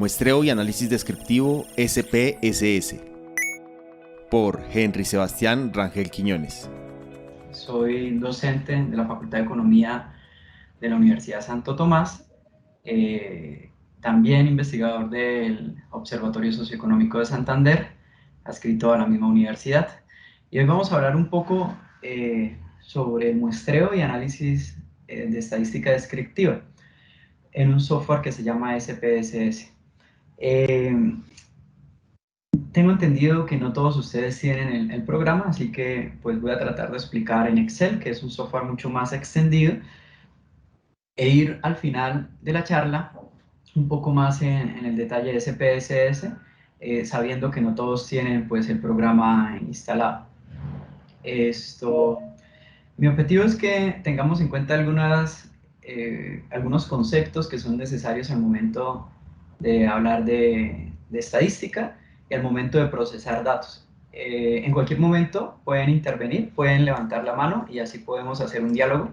Muestreo y análisis descriptivo SPSS por Henry Sebastián Rangel Quiñones. Soy docente de la Facultad de Economía de la Universidad Santo Tomás, también investigador del Observatorio Socioeconómico de Santander, adscrito a la misma universidad. Y hoy vamos a hablar un poco sobre muestreo y análisis de estadística descriptiva en un software que se llama SPSS. Tengo entendido que no todos ustedes tienen el programa, así que pues voy a tratar de explicar en Excel, que es un software mucho más extendido, e ir al final de la charla un poco más en el detalle de SPSS, sabiendo que no todos tienen pues el programa instalado. Mi objetivo es que tengamos en cuenta algunos conceptos que son necesarios al momento de hablar de estadística y al momento de procesar datos. En cualquier momento pueden intervenir, pueden levantar la mano y así podemos hacer un diálogo.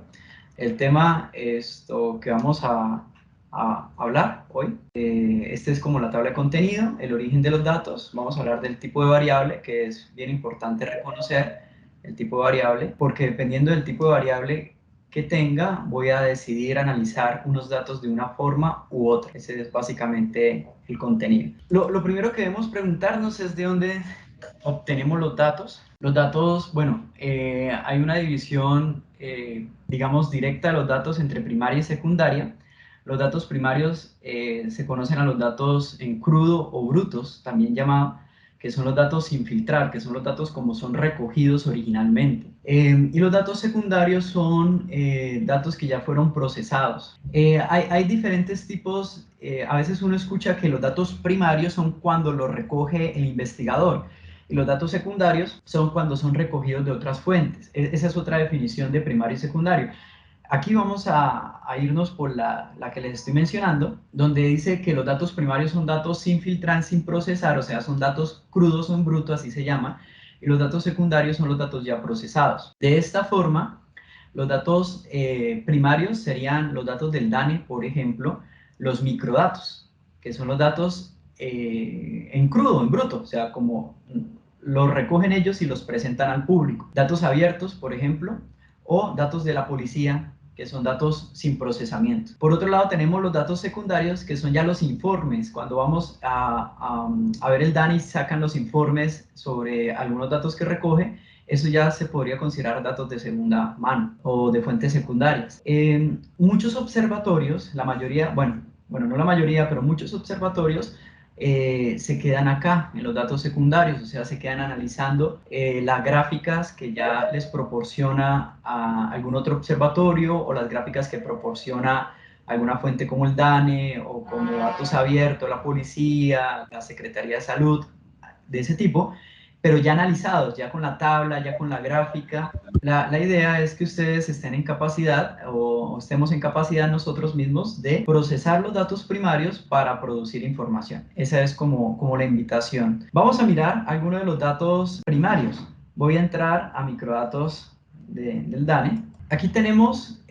El tema que vamos a hablar hoy, este es como la tabla de contenido, el origen de los datos. Vamos a hablar del tipo de variable, que es bien importante reconocer el tipo de variable, porque dependiendo del tipo de variable que tenga, voy a decidir analizar unos datos de una forma u otra. Ese es básicamente el contenido. Lo primero que debemos preguntarnos es de dónde obtenemos los datos. Los datos, bueno, hay una división, digamos, directa de los datos entre primaria y secundaria. Los datos primarios se conocen a los datos en crudo o brutos, también llamados, que son los datos sin filtrar, que son los datos como son recogidos originalmente. Y los datos secundarios son datos que ya fueron procesados. Hay diferentes tipos, a veces uno escucha que los datos primarios son cuando los recoge el investigador, y los datos secundarios son cuando son recogidos de otras fuentes. Esa es otra definición de primario y secundario. Aquí vamos a irnos por la que les estoy mencionando, donde dice que los datos primarios son datos sin filtrar, sin procesar, o sea, son datos crudos o en bruto, así se llama, y los datos secundarios son los datos ya procesados. De esta forma, los datos primarios serían los datos del DANE, por ejemplo, los microdatos, que son los datos en crudo, en bruto, o sea, como los recogen ellos y los presentan al público. Datos abiertos, por ejemplo, o datos de la policía, que son datos sin procesamiento. Por otro lado, tenemos los datos secundarios, que son ya los informes. Cuando vamos a ver el DANE, sacan los informes sobre algunos datos que recoge. Eso ya se podría considerar datos de segunda mano o de fuentes secundarias. Muchos observatorios, la mayoría, bueno, no la mayoría, pero muchos observatorios se quedan acá en los datos secundarios, o sea, se quedan analizando las gráficas que ya les proporciona a algún otro observatorio o las gráficas que proporciona alguna fuente como el DANE o como datos abiertos, la policía, la Secretaría de Salud, de ese tipo, pero ya analizados, ya con la tabla, ya con la gráfica. La idea es que ustedes estén en capacidad o estemos en capacidad nosotros mismos de procesar los datos primarios para producir información. Esa es como la invitación. Vamos a mirar algunos de los datos primarios. Voy a entrar a microdatos del DANE. Aquí tenemos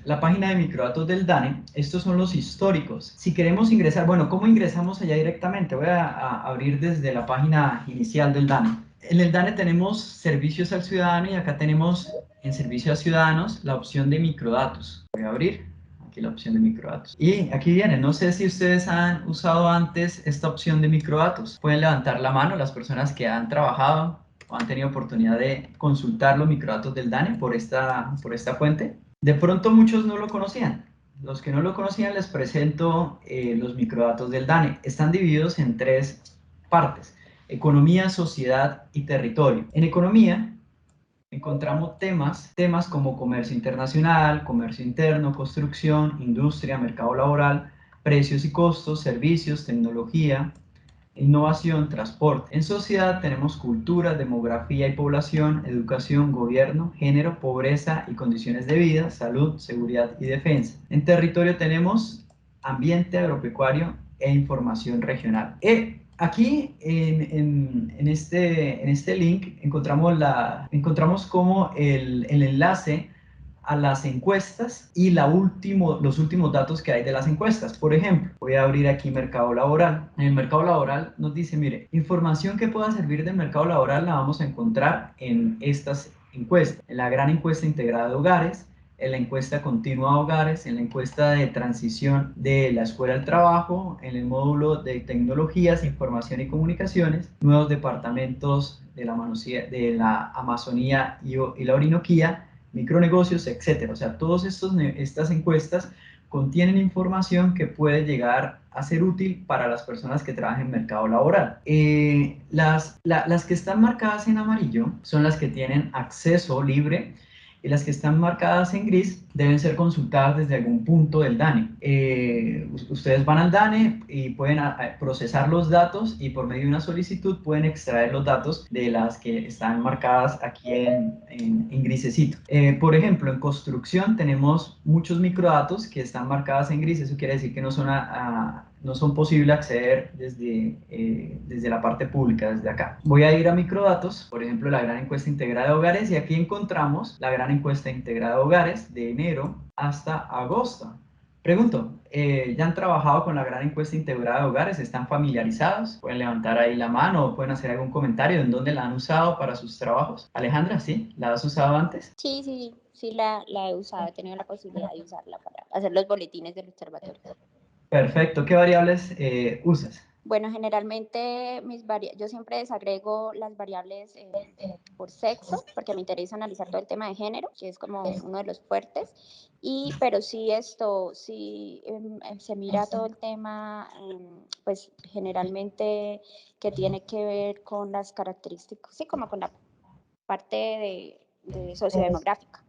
la página de microdatos del DANE. Estos son los históricos. Si queremos ingresar, bueno, ¿cómo ingresamos allá directamente? Voy a abrir desde la página inicial del DANE. En el DANE tenemos servicios al ciudadano y acá tenemos en servicio a ciudadanos la opción de microdatos. Voy a abrir aquí la opción de microdatos. Y aquí viene, no sé si ustedes han usado antes esta opción de microdatos. Pueden levantar la mano las personas que han trabajado o han tenido oportunidad de consultar los microdatos del DANE por esta fuente. De pronto muchos no lo conocían. Los que no lo conocían les presento los microdatos del DANE. Están divididos en tres partes: economía, sociedad y territorio. En economía encontramos temas como comercio internacional, comercio interno, construcción, industria, mercado laboral, precios y costos, servicios, tecnología, innovación, transporte. En sociedad tenemos cultura, demografía y población, educación, gobierno, género, pobreza y condiciones de vida, salud, seguridad y defensa. En territorio tenemos ambiente, agropecuario e información regional. Aquí en este link encontramos como el enlace a las encuestas y los últimos datos que hay de las encuestas. Por ejemplo, voy a abrir aquí mercado laboral. En el mercado laboral nos dice, mire, información que pueda servir del mercado laboral la vamos a encontrar en estas encuestas. En la gran encuesta integrada de hogares, en la encuesta continua de hogares, en la encuesta de transición de la escuela al trabajo, en el módulo de tecnologías, información y comunicaciones, nuevos departamentos de la Amazonía y la Orinoquía, micronegocios, etcétera. O sea, todas estas encuestas contienen información que puede llegar a ser útil para las personas que trabajan en mercado laboral. Las que están marcadas en amarillo son las que tienen acceso libre, y las que están marcadas en gris deben ser consultadas desde algún punto del DANE. Ustedes van al DANE y pueden procesar los datos, y por medio de una solicitud pueden extraer los datos de las que están marcadas aquí en grisecito. Por ejemplo, en construcción tenemos muchos microdatos que están marcadas en gris. Eso quiere decir que no son posibles acceder desde la parte pública, desde acá. Voy a ir a microdatos, por ejemplo, la gran encuesta integrada de hogares, y aquí encontramos la gran encuesta integrada de hogares de enero hasta agosto. Pregunto, ¿ya han trabajado con la gran encuesta integrada de hogares? ¿Están familiarizados? Pueden levantar ahí la mano o pueden hacer algún comentario en dónde la han usado para sus trabajos. Alejandra, ¿sí? ¿La has usado antes? Sí, sí, sí la he usado, he tenido la posibilidad de usarla para hacer los boletines del observatorio. Perfecto. ¿Qué variables usas? Bueno, generalmente yo siempre desagrego las variables por sexo, porque me interesa analizar todo el tema de género, que es como uno de los fuertes, pero se mira todo el tema, pues generalmente que tiene que ver con las características, sí, como con la parte de sociodemográfica,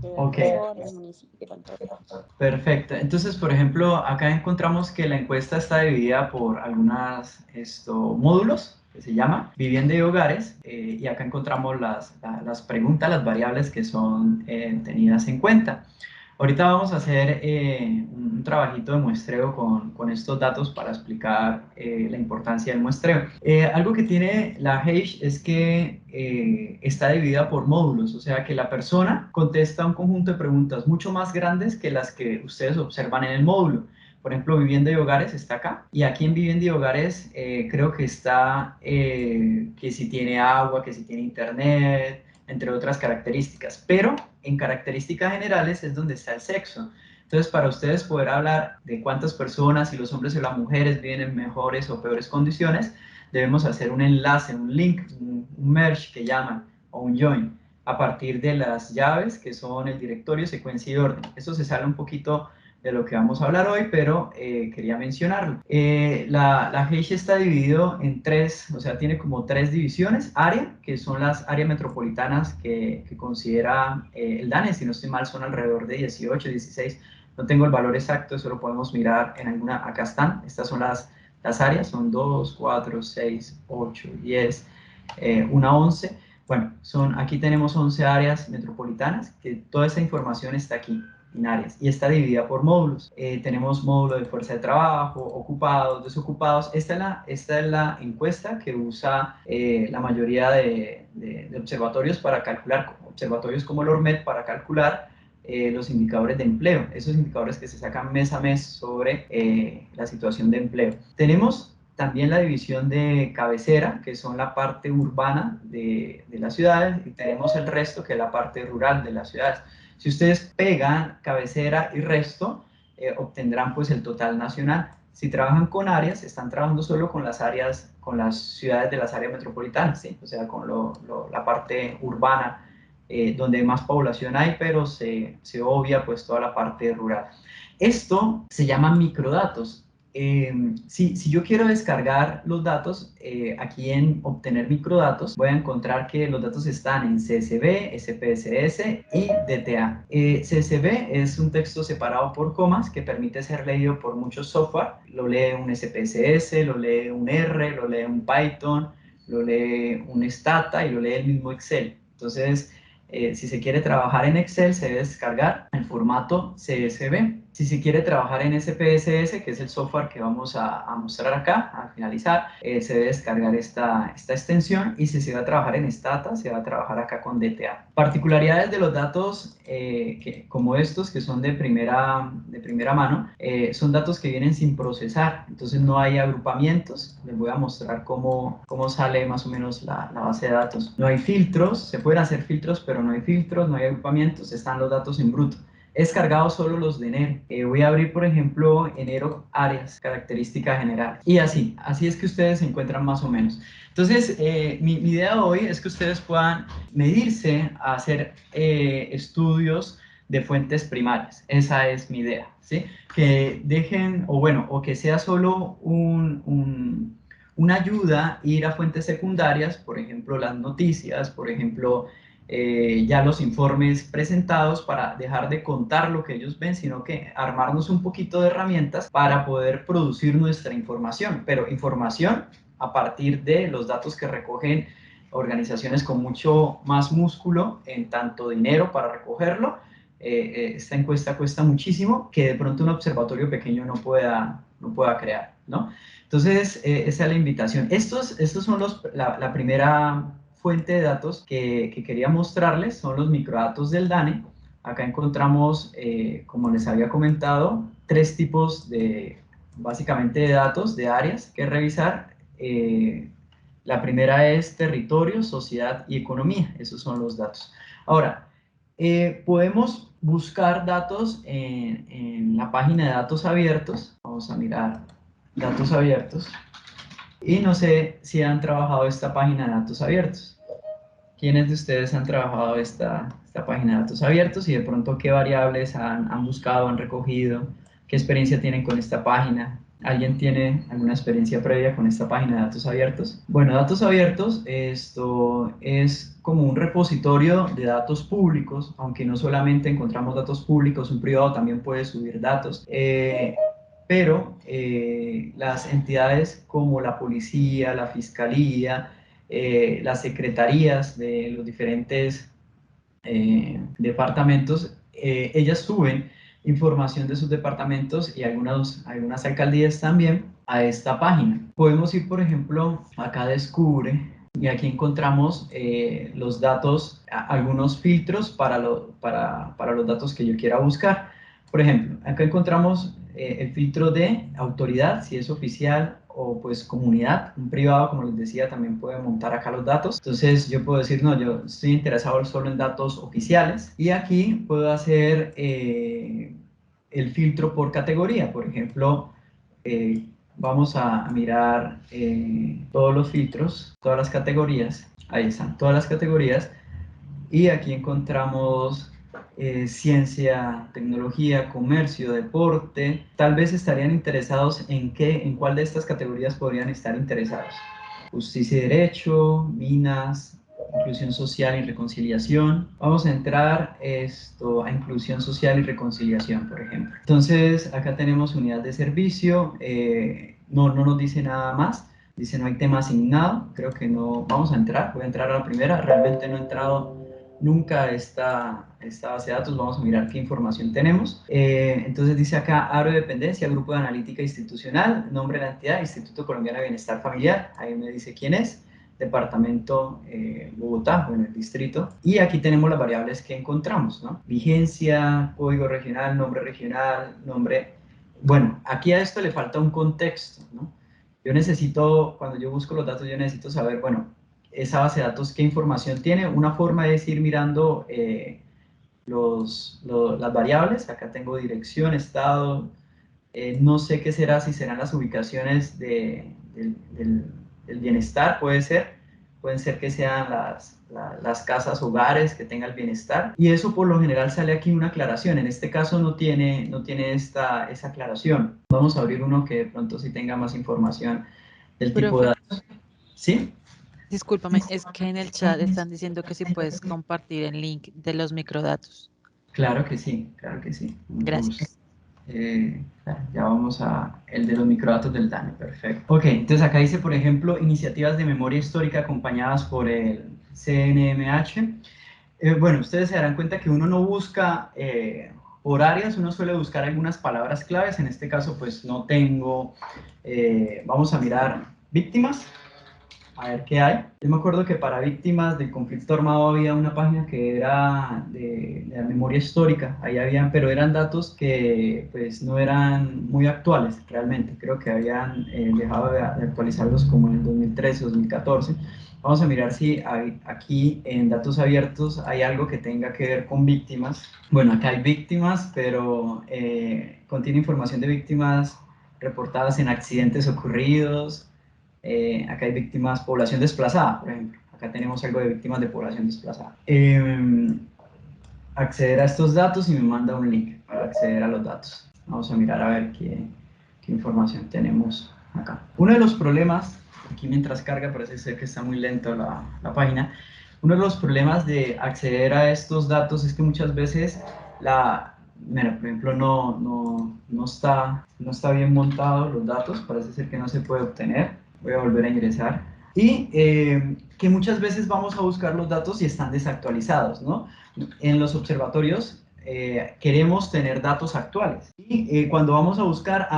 de Ok. regiones, municipios, con todo. Perfecto. Entonces, por ejemplo, acá encontramos que la encuesta está dividida por algunos módulos que se llama vivienda y hogares, y acá encontramos las preguntas, las variables que son tenidas en cuenta. Ahorita vamos a hacer un trabajito de muestreo con estos datos para explicar la importancia del muestreo. Algo que tiene la HEISH es que está dividida por módulos, o sea que la persona contesta un conjunto de preguntas mucho más grandes que las que ustedes observan en el módulo. Por ejemplo, vivienda y hogares está acá, y aquí en vivienda y hogares creo que está que si tiene agua, que si tiene internet, entre otras características, pero en características generales es donde está el sexo. Entonces, para ustedes poder hablar de cuántas personas, si los hombres o las mujeres viven en mejores o peores condiciones, debemos hacer un enlace, un link, un merge que llaman, o un join, a partir de las llaves que son el directorio, secuencia y orden. Eso se sale un poquito de lo que vamos a hablar hoy, pero quería mencionarlo. La Heish está dividido en tres, o sea, tiene como tres divisiones. Área, que son las áreas metropolitanas que considera el DANE, si no estoy mal, son alrededor de 18, 16. No tengo el valor exacto, eso lo podemos mirar en alguna. Acá están, estas son las áreas, son 2, 4, 6, 8, 10, 1 11. Bueno, aquí tenemos 11 áreas metropolitanas, que toda esa información está aquí en áreas, y está dividida por módulos. Tenemos módulo de fuerza de trabajo, ocupados, desocupados. Esta es la encuesta que usa la mayoría de observatorios para calcular, observatorios como el ORMED, para calcular los indicadores de empleo, esos indicadores que se sacan mes a mes sobre la situación de empleo. Tenemos también la división de cabecera, que son la parte urbana de las ciudades, y tenemos el resto, que es la parte rural de las ciudades. Si ustedes pegan cabecera y resto, obtendrán pues el total nacional. Si trabajan con áreas, están trabajando solo con las áreas, con las ciudades de las áreas metropolitanas, ¿sí? O sea, con la parte urbana, donde más población hay, pero se obvia pues toda la parte rural. Esto se llama microdatos. Si yo quiero descargar los datos, aquí en obtener microdatos, voy a encontrar que los datos están en CSV, SPSS y DTA. CSV es un texto separado por comas que permite ser leído por muchos software. Lo lee un SPSS, lo lee un R, lo lee un Python, lo lee un Stata y lo lee el mismo Excel. Entonces, si se quiere trabajar en Excel, se debe descargar el formato CSV. Si se quiere trabajar en SPSS, que es el software que vamos a mostrar acá, al finalizar, se debe descargar esta extensión, y si se va a trabajar en Stata, se va a trabajar acá con DTA. Particularidades de los datos como estos, que son de primera mano, son datos que vienen sin procesar, entonces no hay agrupamientos. Les voy a mostrar cómo sale más o menos la base de datos. No hay filtros, se pueden hacer filtros, pero no hay filtros, no hay agrupamientos, están los datos en bruto. He descargado solo los de enero. Voy a abrir, por ejemplo, enero, áreas, características generales. Y así es que ustedes se encuentran más o menos. Entonces, mi idea hoy es que ustedes puedan medirse a hacer estudios de fuentes primarias. Esa es mi idea, ¿sí? Que dejen, o que sea solo una ayuda ir a fuentes secundarias, por ejemplo, las noticias, por ejemplo, ya los informes presentados, para dejar de contar lo que ellos ven, sino que armarnos un poquito de herramientas para poder producir nuestra información, pero información a partir de los datos que recogen organizaciones con mucho más músculo, en tanto dinero para recogerlo. Esta encuesta cuesta muchísimo, que de pronto un observatorio pequeño no pueda crear, ¿no? Entonces, esa es la invitación. Estos son la primera fuente de datos que quería mostrarles, son los microdatos del DANE. Acá encontramos, como les había comentado, 3 tipos básicamente de datos, de áreas que revisar. La primera es territorio, sociedad y economía. Esos son los datos. Ahora, podemos buscar datos en la página de datos abiertos. Vamos a mirar datos abiertos. Y no sé si han trabajado esta página de datos abiertos. ¿Quiénes de ustedes han trabajado esta página de datos abiertos, y de pronto qué variables han buscado, han recogido, qué experiencia tienen con esta página? ¿Alguien tiene alguna experiencia previa con esta página de datos abiertos? Bueno, datos abiertos, esto es como un repositorio de datos públicos, aunque no solamente encontramos datos públicos, un privado también puede subir datos. Pero las entidades como la policía, la fiscalía, las secretarías de los diferentes departamentos, ellas suben información de sus departamentos, y algunas alcaldías también, a esta página. Podemos ir, por ejemplo, acá descubre, y aquí encontramos los datos, algunos filtros para los datos que yo quiera buscar. Por ejemplo, acá encontramos el filtro de autoridad, si es oficial, o pues comunidad. Un privado, como les decía, también puede montar acá los datos. Entonces yo puedo decir, no, yo estoy interesado solo en datos oficiales, y aquí puedo hacer el filtro por categoría. Por ejemplo, vamos a mirar todos los filtros, todas las categorías. Ahí están todas las categorías, y aquí encontramos ciencia, tecnología, comercio, deporte. Tal vez estarían interesados en cuál de estas categorías podrían estar interesados. Justicia y derecho, minas, inclusión social y reconciliación. Vamos a entrar a inclusión social y reconciliación, por ejemplo. Entonces, acá tenemos unidad de servicio. No nos dice nada más. Dice no hay tema asignado. Creo que no. Vamos a entrar. Voy a entrar a la primera. Realmente no he entrado nunca esta base de datos. Vamos a mirar qué información tenemos. Entonces dice acá, área de dependencia, grupo de analítica institucional, nombre de la entidad, Instituto Colombiano de Bienestar Familiar. Ahí me dice quién es. Departamento Bogotá, bueno, el distrito. Y aquí tenemos las variables que encontramos, ¿no? Vigencia, código regional, nombre. Bueno, aquí a esto le falta un contexto, ¿no? Yo necesito, cuando yo busco los datos, yo necesito saber, bueno, esa base de datos, ¿qué información tiene? Una forma es ir mirando las variables. Acá tengo dirección, estado, no sé qué será, si serán las ubicaciones del bienestar, pueden ser que sean las casas, hogares que tenga el bienestar, y eso por lo general sale aquí una aclaración. En este caso no tiene esa aclaración. Vamos a abrir uno que de pronto sí tenga más información del tipo de datos. ¿Sí? Discúlpame, es que en el chat están diciendo que si puedes compartir el link de los microdatos. Claro que sí, claro que sí. Gracias. Ya vamos a el de los microdatos del DANE, perfecto. Ok, entonces acá dice, por ejemplo, iniciativas de memoria histórica acompañadas por el CNMH. Bueno, ustedes se darán cuenta que uno no busca Por áreas uno suele buscar algunas palabras claves, en este caso pues no tengo, vamos a mirar víctimas, a ver qué hay. Yo me acuerdo que para víctimas del conflicto armado había una página que era de la memoria histórica, ahí habían, pero eran datos que pues no eran muy actuales realmente, creo que habían dejado de actualizarlos como en el 2013, 2014. Vamos a mirar si aquí en datos abiertos hay algo que tenga que ver con víctimas. Bueno, acá hay víctimas, pero contiene información de víctimas reportadas en accidentes ocurridos. Acá hay víctimas, población desplazada, por ejemplo. Acá tenemos algo de víctimas de población desplazada. Acceder a estos datos y me manda un link para acceder a los datos. Vamos a mirar a ver qué información tenemos acá. Uno de los problemas, aquí mientras carga parece ser que está muy lento la página, uno de los problemas de acceder a estos datos es que muchas veces mira, por ejemplo, no está bien montado los datos, parece ser que no se puede obtener. Voy a volver a ingresar. Y que muchas veces vamos a buscar los datos y están desactualizados, ¿no? En los observatorios queremos tener datos actuales. Y cuando vamos a buscar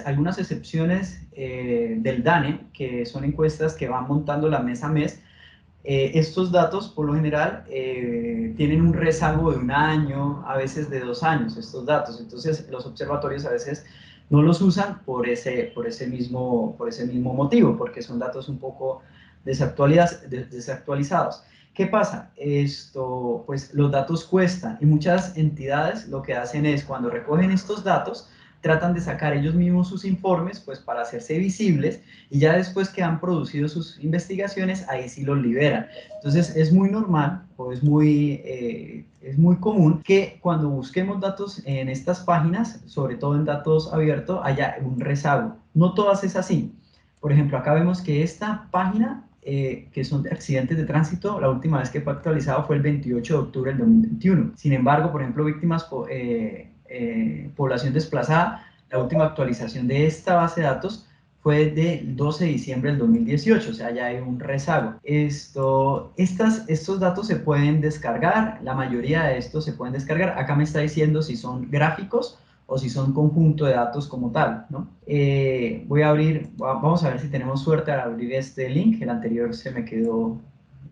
algunas excepciones del DANE, que son encuestas que van montando la mes a mes, estos datos, por lo general, tienen un rezago de 1 año, a veces de 2 años, estos datos. Entonces, los observatorios a veces no los usan por ese mismo motivo, porque son datos un poco desactualizados. ¿Qué pasa? Pues los datos cuestan y muchas entidades lo que hacen es, cuando recogen estos datos, tratan de sacar ellos mismos sus informes pues para hacerse visibles y ya después que han producido sus investigaciones, ahí sí los liberan. Entonces es muy normal o es muy común que cuando busquemos datos en estas páginas, sobre todo en datos abiertos, haya un rezago. No todas es así. Por ejemplo, acá vemos que esta página, que son de accidentes de tránsito, la última vez que fue actualizado fue el 28 de octubre del 2021. Sin embargo, por ejemplo, víctimas población desplazada, la última actualización de esta base de datos fue del 12 de diciembre del 2018, o sea, ya hay un rezago. Estos datos se pueden descargar, la mayoría de estos se pueden descargar. Acá me está diciendo si son gráficos o si son conjunto de datos como tal, ¿no? Voy a abrir, vamos a ver si tenemos suerte al abrir este link, el anterior se me quedó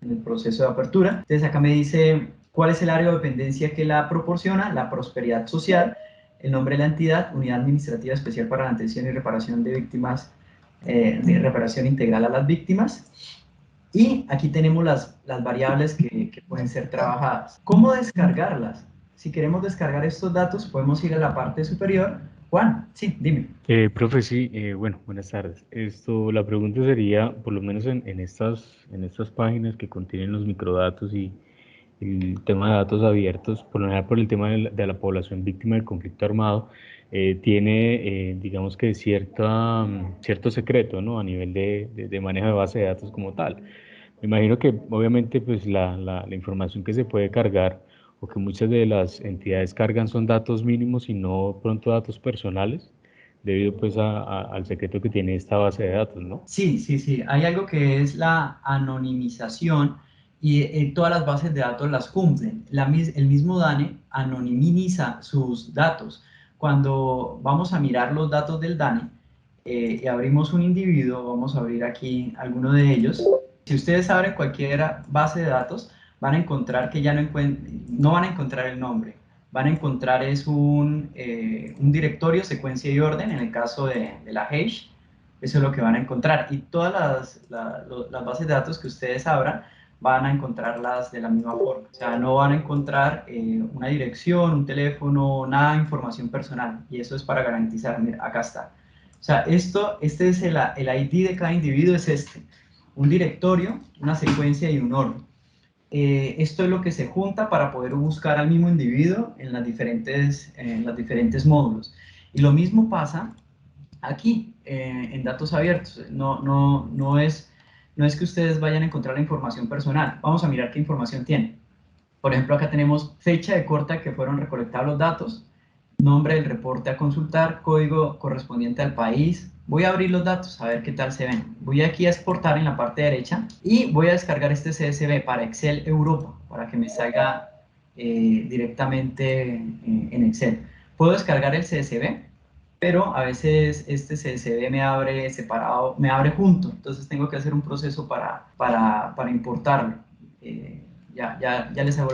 en el proceso de apertura. Entonces acá me dice cuál es el área de dependencia que la proporciona, la prosperidad social, el nombre de la entidad, Unidad Administrativa Especial para la Atención y Reparación de Víctimas, de reparación integral a las víctimas. Y aquí tenemos las variables que pueden ser trabajadas. ¿Cómo descargarlas? Si queremos descargar estos datos, podemos ir a la parte superior. Juan, sí, dime. Profe, sí, bueno, buenas tardes. La pregunta sería, por lo menos en estas páginas que contienen los microdatos y el tema de datos abiertos, por lo general por el tema de la población víctima del conflicto armado, tiene, digamos que cierto secreto, ¿no? A nivel de manejo de base de datos como tal. Me imagino que obviamente pues la información que se puede cargar o que muchas de las entidades cargan son datos mínimos y no pronto datos personales, debido pues al secreto que tiene esta base de datos, ¿no? Sí, sí, sí. Hay algo que es la anonimización y todas las bases de datos las cumplen. El mismo DANE anonimiza sus datos. Cuando vamos a mirar los datos del DANE y abrimos un individuo, vamos a abrir aquí alguno de ellos. Si ustedes abren cualquier base de datos, van a encontrar que ya no van a encontrar el nombre. Van a encontrar un directorio, secuencia y orden, en el caso de la Hash. Eso es lo que van a encontrar. Y todas las bases de datos que ustedes abran, van a encontrarlas de la misma forma. O sea, no van a encontrar una dirección, un teléfono, nada de información personal. Y eso es para garantizar, mira, acá está. O sea, este es el ID de cada individuo, es este. Un directorio, una secuencia y un orden. Esto es lo que se junta para poder buscar al mismo individuo en los diferentes módulos. Y lo mismo pasa aquí, en datos abiertos. No es que ustedes vayan a encontrar la información personal. Vamos a mirar qué información tiene. Por ejemplo, acá tenemos fecha de corte que fueron recolectados los datos, nombre del reporte a consultar, código correspondiente al país. Voy a abrir los datos, a ver qué tal se ven. Voy aquí a exportar en la parte derecha y voy a descargar este CSV para Excel Europa, para que me salga directamente en Excel. Puedo descargar el CSV, pero a veces este CSV me abre separado, me abre junto, entonces tengo que hacer un proceso para importarlo. Ya les hago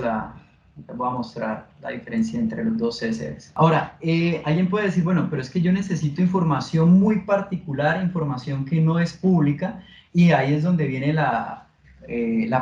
les voy a mostrar la diferencia entre los dos CSVs. Ahora, alguien puede decir, bueno, pero es que yo necesito información muy particular, información que no es pública, y ahí es donde viene la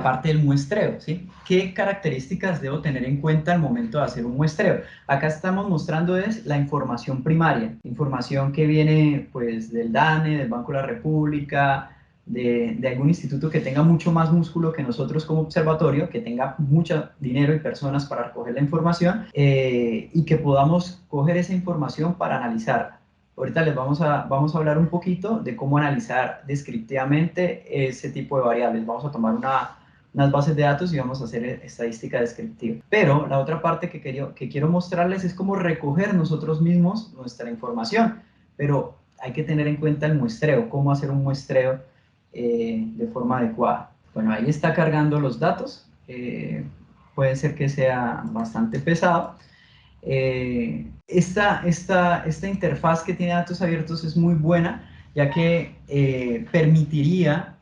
parte del muestreo, ¿sí? ¿Qué características debo tener en cuenta al momento de hacer un muestreo? Acá estamos mostrando es la información primaria, información que viene pues del DANE, del Banco de la República, de algún instituto que tenga mucho más músculo que nosotros como observatorio, que tenga mucho dinero y personas para recoger la información, y que podamos coger esa información para analizarla. Ahorita les vamos a hablar un poquito de cómo analizar descriptivamente ese tipo de variables. Vamos a tomar unas bases de datos y vamos a hacer estadística descriptiva. Pero la otra parte que quiero mostrarles es cómo recoger nosotros mismos nuestra información. Pero hay que tener en cuenta el muestreo, cómo hacer un muestreo de forma adecuada. Bueno, ahí está cargando los datos. Puede ser que sea bastante pesado. Esta interfaz que tiene datos abiertos es muy buena, ya que permitiría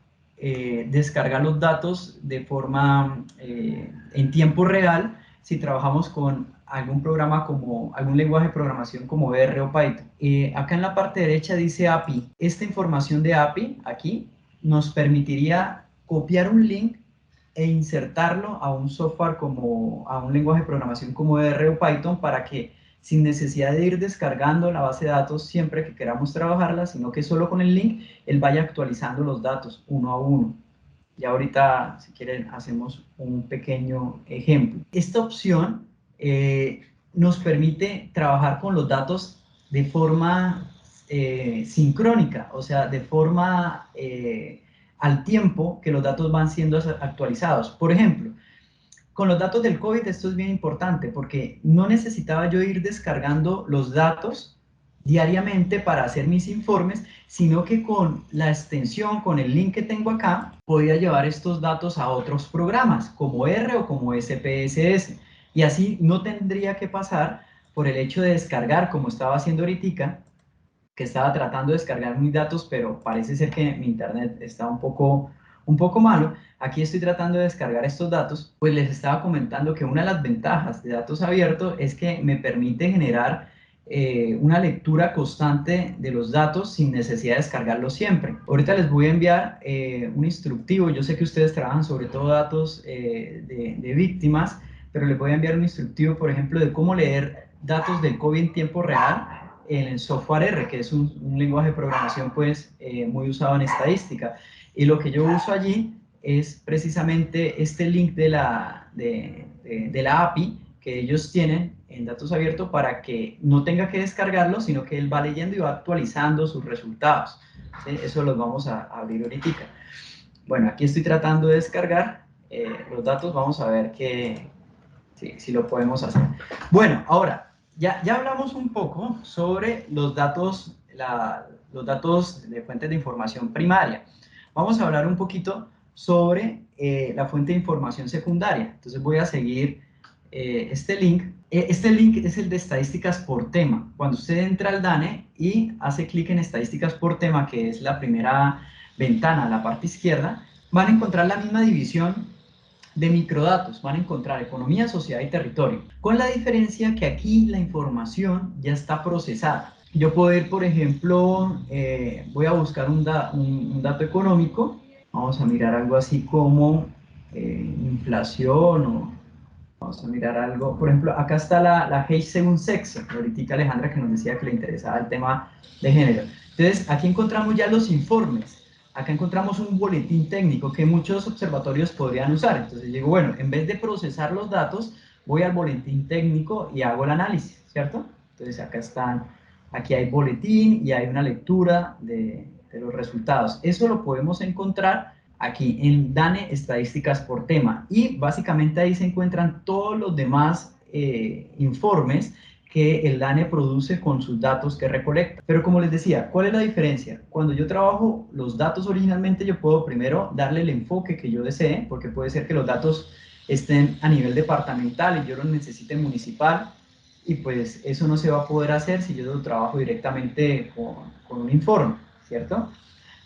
descargar los datos de forma en tiempo real si trabajamos con algún programa algún lenguaje de programación como R o Python. Acá en la parte derecha dice API. Esta información de API aquí nos permitiría copiar un link e insertarlo a un software a un lenguaje de programación como R o Python, para que sin necesidad de ir descargando la base de datos siempre que queramos trabajarla, sino que solo con el link él vaya actualizando los datos uno a uno. Y ahorita, si quieren, hacemos un pequeño ejemplo. Esta opción nos permite trabajar con los datos de forma sincrónica, o sea, de forma al tiempo que los datos van siendo actualizados. Por ejemplo, con los datos del COVID esto es bien importante, porque no necesitaba yo ir descargando los datos diariamente para hacer mis informes, sino que con la extensión, con el link que tengo acá, podía llevar estos datos a otros programas, como R o como SPSS, y así no tendría que pasar por el hecho de descargar, como estaba haciendo ahorita, que estaba tratando de descargar mis datos, pero parece ser que mi internet está un poco malo. Aquí estoy tratando de descargar estos datos. Pues les estaba comentando que una de las ventajas de datos abiertos es que me permite generar una lectura constante de los datos sin necesidad de descargarlos siempre. Ahorita les voy a enviar un instructivo. Yo sé que ustedes trabajan sobre todo datos de víctimas, pero les voy a enviar un instructivo, por ejemplo, de cómo leer datos del COVID en tiempo real en el software R, que es un lenguaje de programación pues muy usado en estadística. Y lo que yo uso allí es precisamente este link de la API que ellos tienen en datos abiertos, para que no tenga que descargarlo, sino que él va leyendo y va actualizando sus resultados. ¿Sí? Eso los vamos a abrir ahorita. Bueno, aquí estoy tratando de descargar los datos. Vamos a ver si lo podemos hacer. Bueno, ahora, ya hablamos un poco sobre los datos de fuentes de información primaria. Vamos a hablar un poquito sobre la fuente de información secundaria. Entonces voy a seguir este link. Este link es el de estadísticas por tema. Cuando usted entra al DANE y hace clic en estadísticas por tema, que es la primera ventana a la parte izquierda, van a encontrar la misma división de microdatos. Van a encontrar economía, sociedad y territorio, con la diferencia que aquí la información ya está procesada. Yo puedo ir, por ejemplo, voy a buscar un dato económico. Vamos a mirar algo así como inflación, o vamos a mirar algo, por ejemplo, acá está la H según sexo, ahorita Alejandra que nos decía que le interesaba el tema de género. Entonces, aquí encontramos ya los informes. Acá encontramos un boletín técnico que muchos observatorios podrían usar. Entonces digo, bueno, en vez de procesar los datos, voy al boletín técnico y hago el análisis, ¿cierto? Entonces aquí hay boletín y hay una lectura de los resultados. Eso lo podemos encontrar aquí en DANE estadísticas por tema, y básicamente ahí se encuentran todos los demás informes que el DANE produce con sus datos que recolecta. Pero como les decía, ¿cuál es la diferencia? Cuando yo trabajo los datos originalmente, yo puedo primero darle el enfoque que yo desee, porque puede ser que los datos estén a nivel departamental y yo los necesite municipal, y pues eso no se va a poder hacer si yo lo trabajo directamente con un informe, ¿cierto?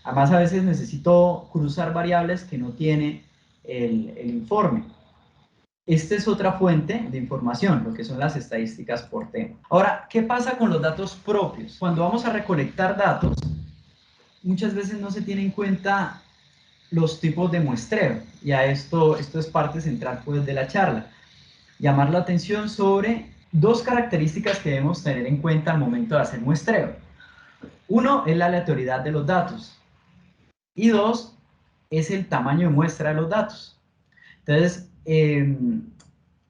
Además, a veces necesito cruzar variables que no tiene el informe. Esta es otra fuente de información, lo que son las estadísticas por tema. Ahora, ¿qué pasa con los datos propios? Cuando vamos a recolectar datos, muchas veces no se tiene en cuenta los tipos de muestreo. Y a esto es parte central pues, de la charla. Llamar la atención sobre dos características que debemos tener en cuenta al momento de hacer muestreo. Uno es la aleatoriedad de los datos. Y dos, es el tamaño de muestra de los datos. Entonces,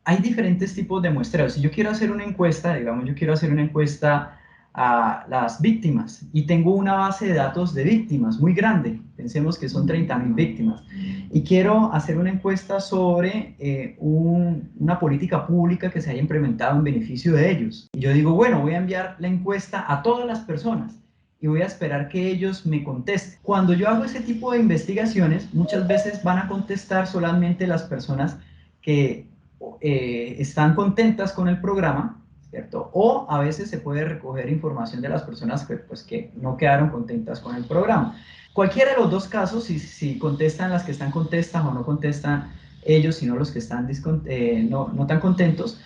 hay diferentes tipos de muestreos. Si yo quiero hacer una encuesta, digamos, yo quiero hacer una encuesta a las víctimas y tengo una base de datos de víctimas muy grande, pensemos que son 30.000 víctimas, y quiero hacer una encuesta sobre una política pública que se haya implementado en beneficio de ellos. Y yo digo, bueno, voy a enviar la encuesta a todas las personas y voy a esperar que ellos me contesten. Cuando yo hago ese tipo de investigaciones, muchas veces van a contestar solamente las personas que están contentas con el programa, ¿cierto? O a veces se puede recoger información de las personas que, pues, que no quedaron contentas con el programa. Cualquiera de los dos casos, si contestan las que están contentas o no contestan ellos, sino los que están no tan contentos,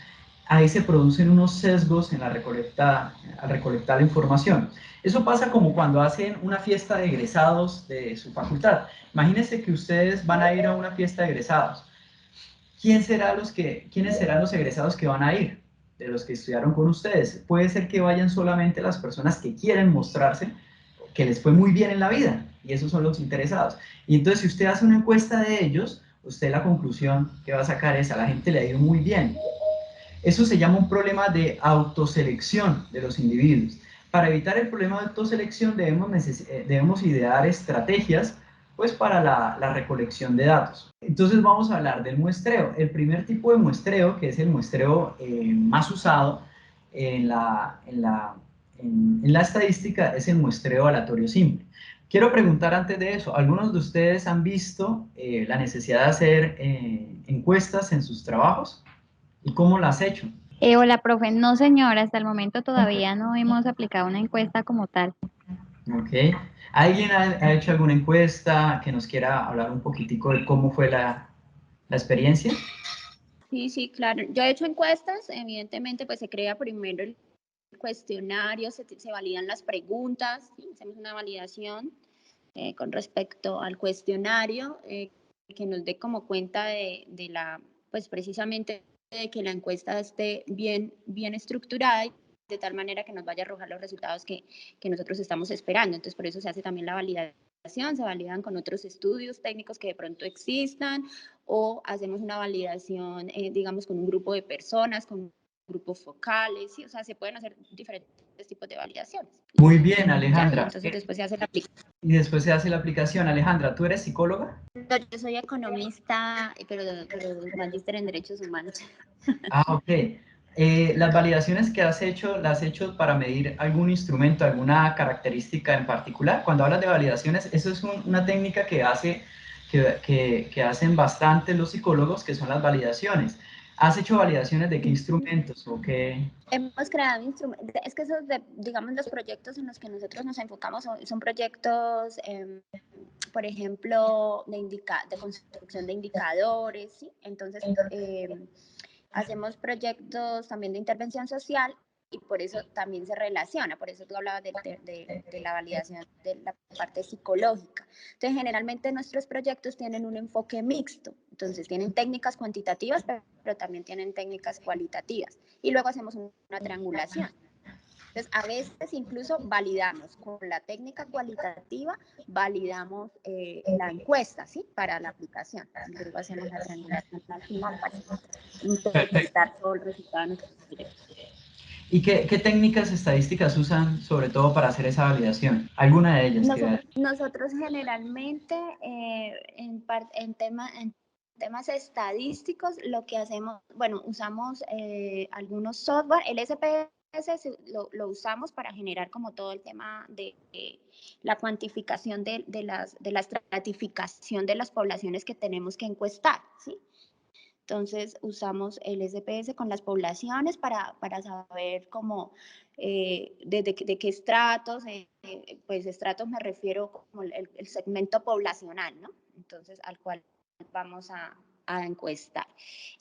ahí se producen unos sesgos en al recolectar la información. Eso pasa como cuando hacen una fiesta de egresados de su facultad. Imagínense que ustedes van a ir a una fiesta de egresados. ¿Quiénes serán los egresados que van a ir? De los que estudiaron con ustedes. Puede ser que vayan solamente las personas que quieren mostrarse que les fue muy bien en la vida, y esos son los interesados. Y entonces, si usted hace una encuesta de ellos, usted la conclusión que va a sacar es: a la gente le ha ido muy bien. Eso se llama un problema de autoselección de los individuos. Para evitar el problema de autoselección debemos idear estrategias pues, para la recolección de datos. Entonces vamos a hablar del muestreo. El primer tipo de muestreo, que es el muestreo más usado en la estadística, es el muestreo aleatorio simple. Quiero preguntar antes de eso, ¿algunos de ustedes han visto la necesidad de hacer encuestas en sus trabajos? ¿Y cómo lo has hecho? Hola, profe. No, señora, hasta el momento todavía no hemos aplicado una encuesta como tal. Ok. ¿Alguien ha hecho alguna encuesta que nos quiera hablar un poquitico de cómo fue la experiencia? Sí, sí, claro. Yo he hecho encuestas, evidentemente, pues se crea primero el cuestionario, se validan las preguntas, ¿sí? Hacemos una validación con respecto al cuestionario que nos dé como cuenta de la, pues precisamente de que la encuesta esté bien estructurada y de tal manera que nos vaya a arrojar los resultados que nosotros estamos esperando. Entonces, por eso se hace también la validación, se validan con otros estudios técnicos que de pronto existan o hacemos una validación, digamos, con un grupo de personas, con grupos focales, ¿sí? O sea, se pueden hacer diferentes tipos de validaciones. Muy bien, Ya, y Alejandra. entonces después se hace la aplicación. Y después se hace la aplicación. Alejandra, ¿tú eres psicóloga? Yo soy economista, pero magíster en derechos humanos. Ah, ok. Las validaciones que has hecho, ¿las has hecho para medir algún instrumento, alguna característica en particular? Cuando hablas de validaciones, eso es una técnica que hacen bastante los psicólogos, que son las validaciones. ¿Has hecho validaciones de qué instrumentos o qué? Hemos creado instrumentos, es que esos, digamos, los proyectos en los que nosotros nos enfocamos son proyectos, por ejemplo, de construcción de indicadores, ¿sí? Entonces, hacemos proyectos también de intervención social y por eso también se relaciona, por eso tú hablabas de la validación de la parte psicológica. Entonces, generalmente nuestros proyectos tienen un enfoque mixto, entonces tienen técnicas cuantitativas, pero también tienen técnicas cualitativas y luego hacemos una triangulación. Entonces, a veces incluso validamos con la técnica cualitativa, validamos la encuesta, ¿sí? Para la aplicación. Luego hacemos la triangulación al final para interpretar todo el resultado de nuestros proyectos. ¿Y qué técnicas estadísticas usan sobre todo para hacer esa validación? ¿Alguna de ellas? Nosotros generalmente en temas estadísticos lo que hacemos, bueno, usamos algunos software, el SPS lo usamos para generar como todo el tema de la cuantificación de la estratificación de las poblaciones que tenemos que encuestar, ¿sí? Entonces usamos el SPS con las poblaciones para saber cómo, de qué estratos, pues estratos me refiero como el segmento poblacional, ¿no? Entonces al cual vamos a encuestar.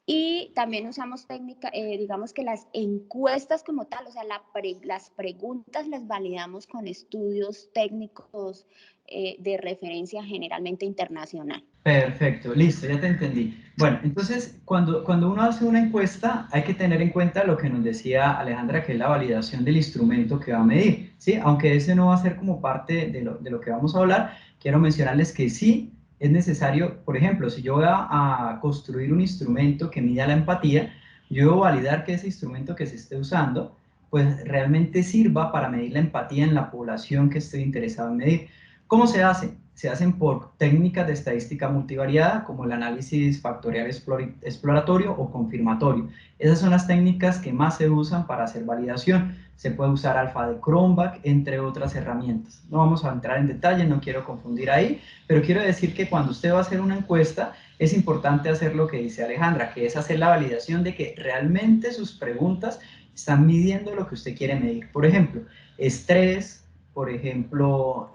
Y también usamos técnica, digamos que las encuestas como tal, o sea, las preguntas las validamos con estudios técnicos de referencia generalmente internacional. Perfecto, listo, ya te entendí. Bueno, entonces, cuando uno hace una encuesta, hay que tener en cuenta lo que nos decía Alejandra, que es la validación del instrumento que va a medir, ¿sí? Aunque ese no va a ser como parte de lo que vamos a hablar, quiero mencionarles que sí es necesario, por ejemplo, si yo voy a construir un instrumento que mida la empatía, yo debo validar que ese instrumento que se esté usando, pues realmente sirva para medir la empatía en la población que estoy interesado en medir. ¿Cómo se hace? Se hacen por técnicas de estadística multivariada, como el análisis factorial exploratorio o confirmatorio. Esas son las técnicas que más se usan para hacer validación. Se puede usar alfa de Cronbach, entre otras herramientas. No vamos a entrar en detalle, no quiero confundir ahí, pero quiero decir que cuando usted va a hacer una encuesta, es importante hacer lo que dice Alejandra, que es hacer la validación de que realmente sus preguntas están midiendo lo que usted quiere medir. Por ejemplo, estrés, por ejemplo,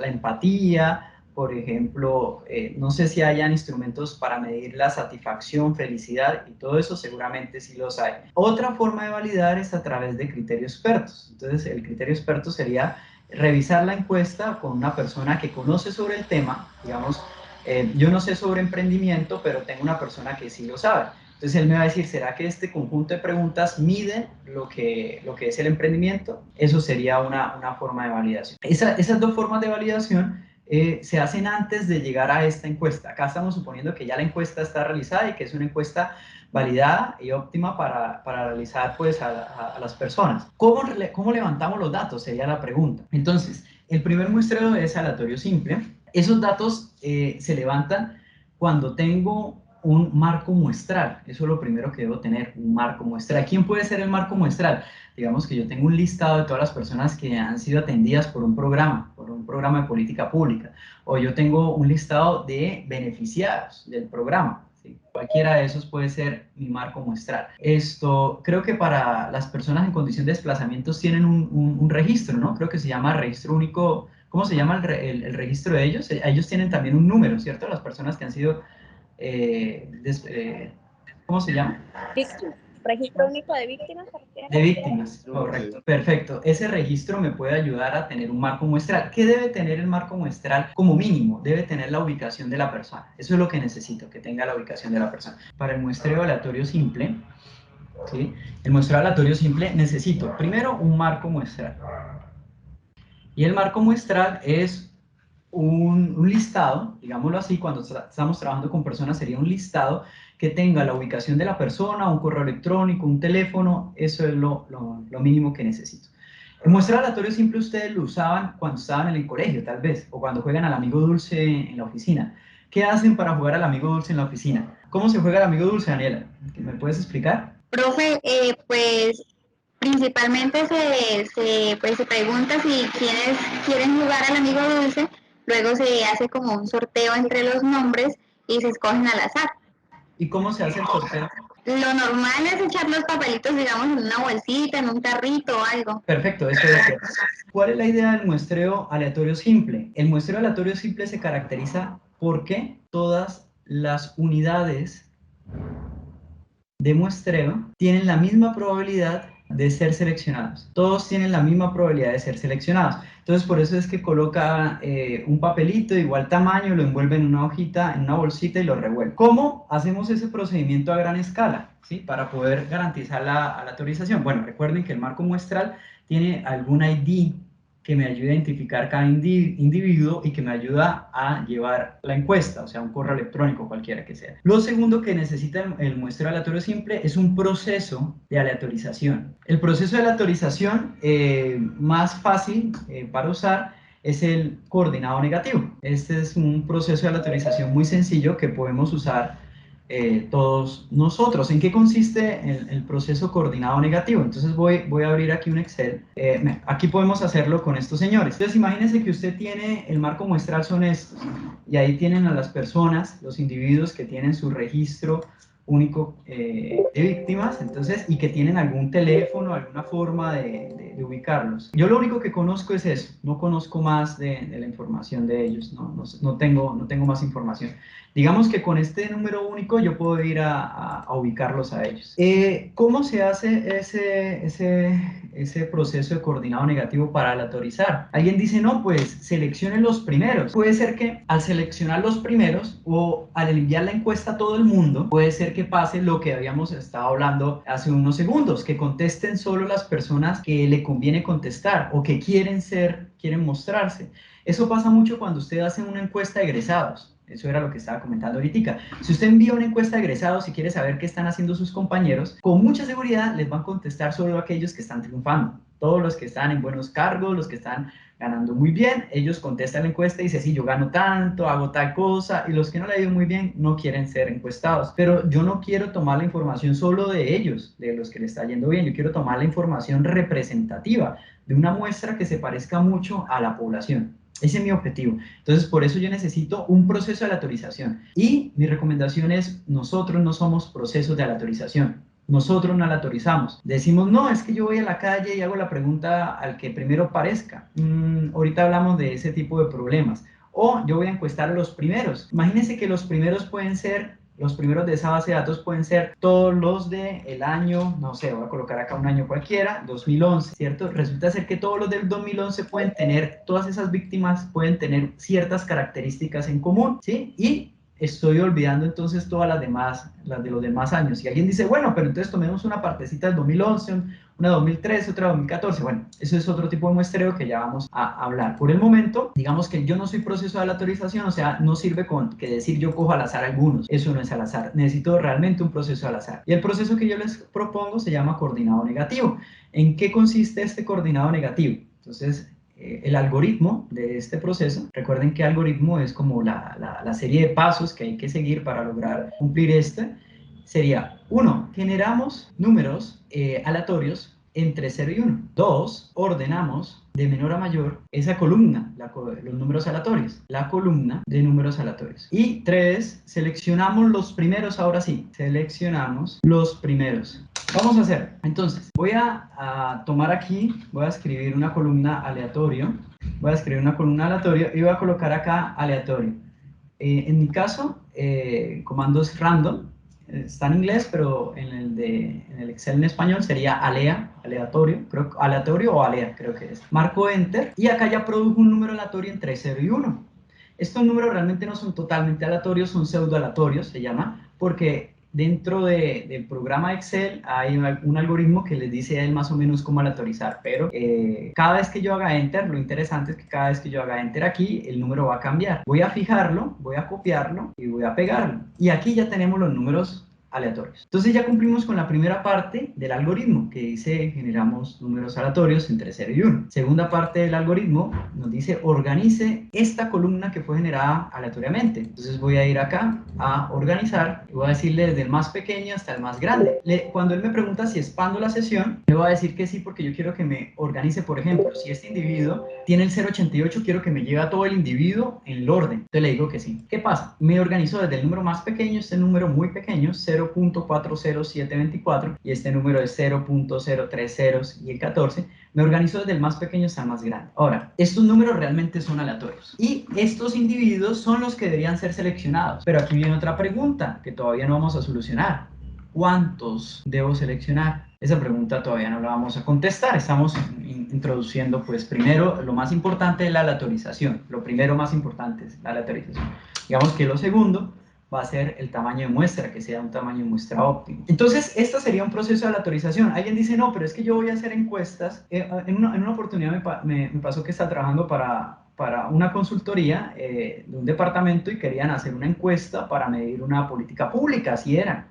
la empatía, por ejemplo, no sé si hayan instrumentos para medir la satisfacción, felicidad y todo eso, seguramente sí los hay. Otra forma de validar es a través de criterios expertos. Entonces, el criterio experto sería revisar la encuesta con una persona que conoce sobre el tema, digamos, yo no sé sobre emprendimiento, pero tengo una persona que sí lo sabe. Entonces él me va a decir, ¿será que este conjunto de preguntas mide lo que es el emprendimiento? Eso sería una forma de validación. Esas dos formas de validación se hacen antes de llegar a esta encuesta. Acá estamos suponiendo que ya la encuesta está realizada y que es una encuesta validada y óptima para realizar pues, a las personas. ¿Cómo levantamos los datos? Sería la pregunta. Entonces, el primer muestreo es aleatorio simple. Esos datos se levantan cuando tengo un marco muestral. Eso es lo primero que debo tener, un marco muestral. ¿Quién puede ser el marco muestral? Digamos que yo tengo un listado de todas las personas que han sido atendidas por un programa de política pública, o yo tengo un listado de beneficiados del programa. ¿Sí? Cualquiera de esos puede ser mi marco muestral. Creo que para las personas en condición de desplazamientos tienen un registro, ¿no? Creo que se llama registro único. ¿Cómo se llama el registro de ellos? Ellos tienen también un número, ¿cierto? Las personas que han sido ¿cómo se llama? Víctimas. Registro único de víctimas. De víctimas, correcto. Perfecto. Ese registro me puede ayudar a tener un marco muestral. ¿Qué debe tener el marco muestral? Como mínimo, debe tener la ubicación de la persona. Eso es lo que necesito, que tenga la ubicación de la persona. Para el muestreo aleatorio simple, ¿sí? El muestreo aleatorio simple necesito primero un marco muestral. Y el marco muestral es un listado, digámoslo así, cuando estamos trabajando con personas sería un listado que tenga la ubicación de la persona, un correo electrónico, un teléfono, eso es lo mínimo que necesito. El muestreo aleatorio simple ustedes lo usaban cuando estaban en el colegio, tal vez, o cuando juegan al amigo dulce en la oficina. ¿Qué hacen para jugar al amigo dulce en la oficina? ¿Cómo se juega al amigo dulce, Daniela? ¿Me puedes explicar? Profe, pues principalmente pues, se pregunta si quienes quieren jugar al amigo dulce, luego se hace como un sorteo entre los nombres y se escogen al azar. ¿Y cómo se hace el sorteo? Lo normal es echar los papelitos, digamos, en una bolsita, en un carrito o algo. Perfecto, eso es cierto. ¿Cuál es la idea del muestreo aleatorio simple? El muestreo aleatorio simple se caracteriza porque todas las unidades de muestreo tienen la misma probabilidad de ser seleccionados. Todos tienen la misma probabilidad de ser seleccionados. Entonces, por eso es que coloca un papelito de igual tamaño, lo envuelve en una hojita, en una bolsita y lo revuelve. ¿Cómo hacemos ese procedimiento a gran escala? ¿Sí? Para poder garantizar la aleatorización. Bueno, recuerden que el marco muestral tiene algún ID que me ayude a identificar cada individuo y que me ayuda a llevar la encuesta, o sea, un correo electrónico, cualquiera que sea. Lo segundo que necesita el muestreo aleatorio simple es un proceso de aleatorización. El proceso de aleatorización más fácil para usar es el coordinado negativo. Este es un proceso de aleatorización muy sencillo que podemos usar todos nosotros. ¿En qué consiste el proceso coordinado negativo? Entonces voy a abrir aquí un Excel. Aquí podemos hacerlo con estos señores. Entonces imagínense que usted tiene, el marco muestral son estos, y ahí tienen a las personas, los individuos que tienen su registro único de víctimas, entonces, y que tienen algún teléfono, alguna forma de ubicarlos. Yo lo único que conozco es eso, no conozco más de la información de ellos, no tengo más información. Digamos que con este número único yo puedo ir a ubicarlos a ellos. ¿Cómo se hace ese proceso de coordinado negativo para aleatorizar? Alguien dice, no, pues seleccionen los primeros. Puede ser que al seleccionar los primeros o al enviar la encuesta a todo el mundo, puede ser que pase lo que habíamos estado hablando hace unos segundos, que contesten solo las personas que le conviene contestar o que quieren mostrarse. Eso pasa mucho cuando usted hace una encuesta de egresados. Eso era lo que estaba comentando ahorita. Si usted envía una encuesta de egresados y quiere saber qué están haciendo sus compañeros, con mucha seguridad les van a contestar solo aquellos que están triunfando. Todos los que están en buenos cargos, los que están ganando muy bien, ellos contestan la encuesta y dicen, sí, yo gano tanto, hago tal cosa, y los que no le ha ido muy bien no quieren ser encuestados. Pero yo no quiero tomar la información solo de ellos, de los que le está yendo bien, yo quiero tomar la información representativa de una muestra que se parezca mucho a la población. Ese es mi objetivo. Entonces, por eso yo necesito un proceso de aleatorización. Y mi recomendación es, nosotros no somos procesos de aleatorización. Nosotros no aleatorizamos. Decimos, no, es que yo voy a la calle y hago la pregunta al que primero parezca. Ahorita hablamos de ese tipo de problemas. O yo voy a encuestar a los primeros. Imagínense que los primeros pueden ser... Los primeros de esa base de datos pueden ser todos los del año, no sé, voy a colocar acá un año cualquiera, 2011, ¿cierto? Resulta ser que todos los del 2011 pueden tener, todas esas víctimas pueden tener ciertas características en común, ¿sí? Y estoy olvidando entonces todas las demás, las de los demás años. Y alguien dice, bueno, pero entonces tomemos una partecita del 2011, una 2013, otra 2014. Bueno, eso es otro tipo de muestreo que ya vamos a hablar. Por el momento, digamos que yo no soy proceso de aleatorización, o sea, no sirve con que decir yo cojo al azar algunos. Eso no es al azar. Necesito realmente un proceso al azar. Y el proceso que yo les propongo se llama coordinado negativo. ¿En qué consiste este coordinado negativo? Entonces, el algoritmo de este proceso, recuerden que algoritmo es como la serie de pasos que hay que seguir para lograr cumplir sería 1. Generamos números aleatorios entre 0 y 1. 2. Ordenamos de menor a mayor esa columna, los números aleatorios, la columna de números aleatorios. Y 3. Seleccionamos los primeros, ahora sí, seleccionamos los primeros. Vamos a hacer, entonces, voy a tomar aquí, voy a escribir una columna aleatorio, y voy a colocar acá aleatorio. En mi caso, comandos random, está en inglés, pero en el Excel en español sería aleatorio, aleatorio o alea, creo que es. Marco Enter y acá ya produjo un número aleatorio entre 0 y 1. Estos números realmente no son totalmente aleatorios, son pseudo aleatorios, se llama, porque dentro del programa Excel hay un algoritmo que les dice a él más o menos cómo aleatorizar, pero cada vez que yo haga Enter, lo interesante es que cada vez que yo haga Enter aquí, el número va a cambiar. Voy a fijarlo, voy a copiarlo y voy a pegarlo. Y aquí ya tenemos los números aleatorios. Entonces ya cumplimos con la primera parte del algoritmo, que dice generamos números aleatorios entre 0 y 1. Segunda parte del algoritmo nos dice organice esta columna que fue generada aleatoriamente. Entonces voy a ir acá a organizar y voy a decirle desde el más pequeño hasta el más grande. Cuando él me pregunta si expando la sesión, le voy a decir que sí, porque yo quiero que me organice. Por ejemplo, si este individuo tiene el 088, quiero que me lleve a todo el individuo en el orden. Entonces le digo que sí. ¿Qué pasa? Me organizo desde el número más pequeño, este número muy pequeño, 0.40724, y este número es 0.030 y el 14, me organizo desde el más pequeño hasta el más grande. Ahora, estos números realmente son aleatorios y estos individuos son los que deberían ser seleccionados. Pero aquí viene otra pregunta que todavía no vamos a solucionar. ¿Cuántos debo seleccionar? Esa pregunta todavía no la vamos a contestar. Estamos introduciendo, pues, primero lo más importante es la aleatorización. Lo primero más importante es la aleatorización. Digamos que lo segundo va a ser el tamaño de muestra, que sea un tamaño de muestra óptimo. Entonces, esto sería un proceso de aleatorización. Alguien dice, no, pero es que yo voy a hacer encuestas. En una oportunidad me pasó que estaba trabajando para una consultoría de un departamento y querían hacer una encuesta para medir una política pública, así era.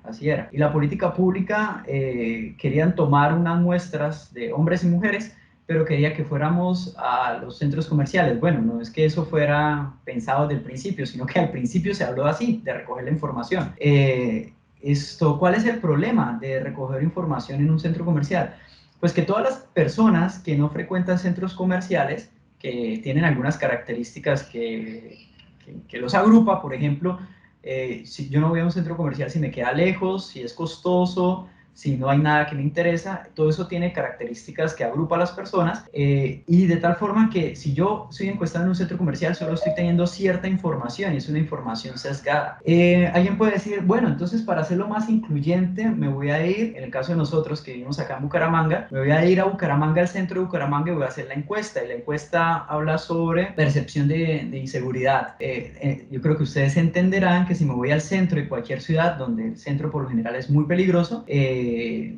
Y la política pública querían tomar unas muestras de hombres y mujeres, pero quería que fuéramos a los centros comerciales. Bueno, no es que eso fuera pensado desde el principio, sino que al principio se habló así, de recoger la información. ¿Cuál es el problema de recoger información en un centro comercial? Pues que todas las personas que no frecuentan centros comerciales, que tienen algunas características que los agrupa, por ejemplo, Si yo no voy a un centro comercial si me queda lejos, si es costoso, si no hay nada que me interesa. Todo eso tiene características que agrupa a las personas, y de tal forma que si yo estoy encuestado en un centro comercial solo estoy teniendo cierta información y es una información sesgada. Alguien puede decir, bueno, entonces para hacerlo más incluyente me voy a ir, en el caso de nosotros que vivimos acá en Bucaramanga, me voy a ir a Bucaramanga, al centro de Bucaramanga, y voy a hacer la encuesta, y la encuesta habla sobre percepción de inseguridad. Yo creo que ustedes entenderán que si me voy al centro de cualquier ciudad, donde el centro por lo general es muy peligroso,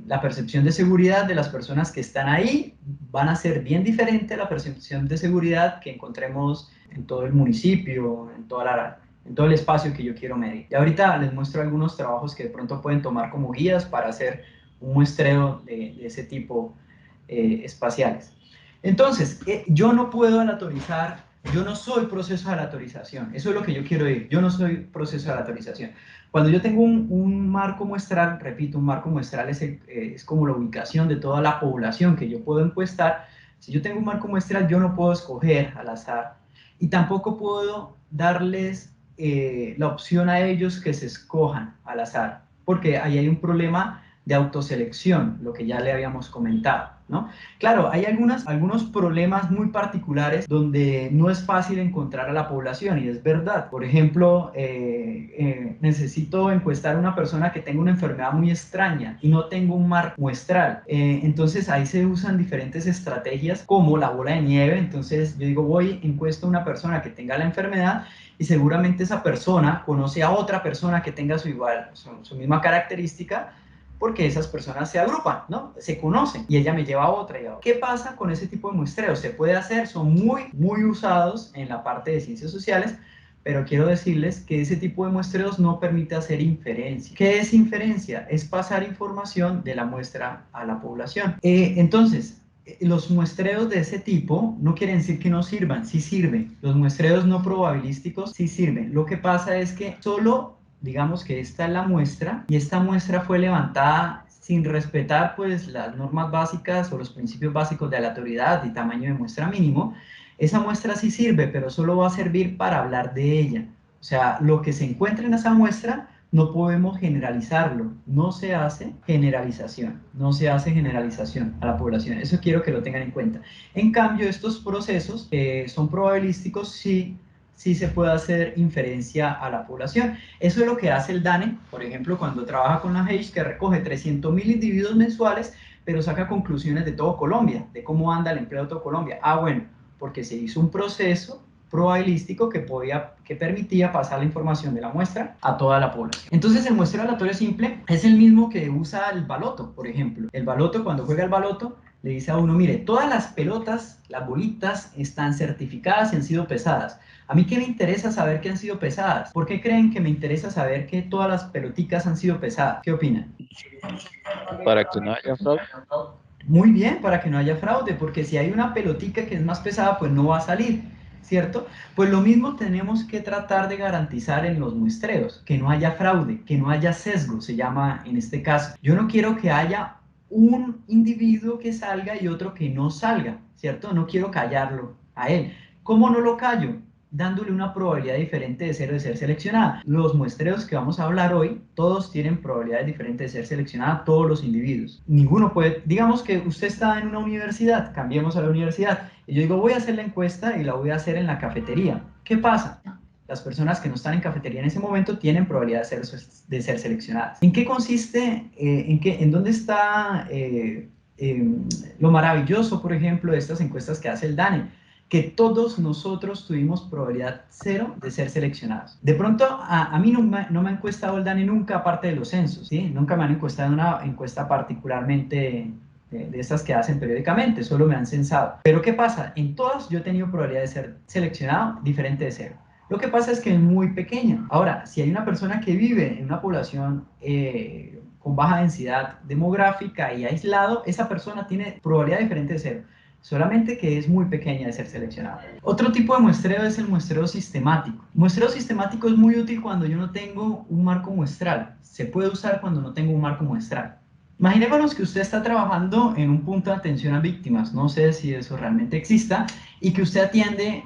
la percepción de seguridad de las personas que están ahí van a ser bien diferente a la percepción de seguridad que encontremos en todo el municipio, en todo el espacio que yo quiero medir. Y ahorita les muestro algunos trabajos que de pronto pueden tomar como guías para hacer un muestreo de ese tipo espaciales. Entonces, yo no puedo aleatorizar, yo no soy proceso de aleatorización, eso es lo que yo quiero decir, yo no soy proceso de aleatorización. Cuando yo tengo un marco muestral, repito, un marco muestral es como la ubicación de toda la población que yo puedo encuestar. Si yo tengo un marco muestral, yo no puedo escoger al azar y tampoco puedo darles la opción a ellos que se escojan al azar, porque ahí hay un problema de autoselección, lo que ya le habíamos comentado, ¿no? Claro, hay algunos problemas muy particulares donde no es fácil encontrar a la población, y es verdad. Por ejemplo, necesito encuestar a una persona que tenga una enfermedad muy extraña y no tengo un marco muestral. Entonces ahí se usan diferentes estrategias como la bola de nieve. Entonces yo digo, encuesto a una persona que tenga la enfermedad y seguramente esa persona conoce a otra persona que tenga su misma característica, porque esas personas se agrupan, ¿no? Se conocen, y ella me lleva a otra y a otra. ¿Qué pasa con ese tipo de muestreos? Se puede hacer, son muy usados en la parte de ciencias sociales, pero quiero decirles que ese tipo de muestreos no permite hacer inferencia. ¿Qué es inferencia? Es pasar información de la muestra a la población. Entonces, los muestreos de ese tipo no quieren decir que no sirvan, sí sirven. Los muestreos no probabilísticos sí sirven. Lo que pasa es que solo, digamos que esta es la muestra, y esta muestra fue levantada sin respetar pues las normas básicas o los principios básicos de aleatoriedad y tamaño de muestra mínimo. Esa muestra sí sirve, pero solo va a servir para hablar de ella. O sea, lo que se encuentra en esa muestra no podemos generalizarlo, no se hace generalización, no se hace generalización a la población. Eso quiero que lo tengan en cuenta. En cambio, estos procesos son probabilísticos, sí se puede hacer inferencia a la población. Eso es lo que hace el DANE, por ejemplo, cuando trabaja con la Heisch, que recoge 300.000 individuos mensuales, pero saca conclusiones de todo Colombia, de cómo anda el empleo de todo Colombia. Bueno, porque se hizo un proceso probabilístico que permitía pasar la información de la muestra a toda la población. Entonces, el muestreo aleatorio simple es el mismo que usa el baloto, por ejemplo. El baloto, cuando juega el baloto, le dice a uno, mire, todas las pelotas, las bolitas, están certificadas y han sido pesadas. ¿A mí qué me interesa saber que han sido pesadas? ¿Por qué creen que me interesa saber que todas las peloticas han sido pesadas? ¿Qué opinan? Para que no haya fraude. Muy bien, para que no haya fraude, porque si hay una pelotica que es más pesada, pues no va a salir, ¿cierto? Pues lo mismo tenemos que tratar de garantizar en los muestreos, que no haya fraude, que no haya sesgo, se llama en este caso. Yo no quiero que haya un individuo que salga y otro que no salga, ¿cierto? No quiero callarlo a él. ¿Cómo no lo callo? Dándole una probabilidad diferente de ser seleccionada. Los muestreos que vamos a hablar hoy, todos tienen probabilidades diferentes de ser seleccionada, todos los individuos. Ninguno puede, digamos que usted está en una universidad, cambiemos a la universidad, y yo digo, voy a hacer la encuesta y la voy a hacer en la cafetería. ¿Qué pasa? Las personas que no están en cafetería en ese momento tienen probabilidad de ser seleccionadas. ¿En qué consiste? ¿En dónde está lo maravilloso, por ejemplo, de estas encuestas que hace el DANE? Que todos nosotros tuvimos probabilidad cero de ser seleccionados. De pronto, a mí no me ha encuestado el DANE nunca, aparte de los censos, ¿sí? Nunca me han encuestado en una encuesta particularmente de estas que hacen periódicamente, solo me han censado. Pero ¿qué pasa? En todas yo he tenido probabilidad de ser seleccionado diferente de cero. Lo que pasa es que es muy pequeña. Ahora, si hay una persona que vive en una población con baja densidad demográfica y aislado, esa persona tiene probabilidad diferente de cero, solamente que es muy pequeña de ser seleccionada. Otro tipo de muestreo es el muestreo sistemático. El muestreo sistemático es muy útil cuando yo no tengo un marco muestral. Se puede usar cuando no tengo un marco muestral. Imaginémonos que usted está trabajando en un punto de atención a víctimas, no sé si eso realmente exista, y que usted atiende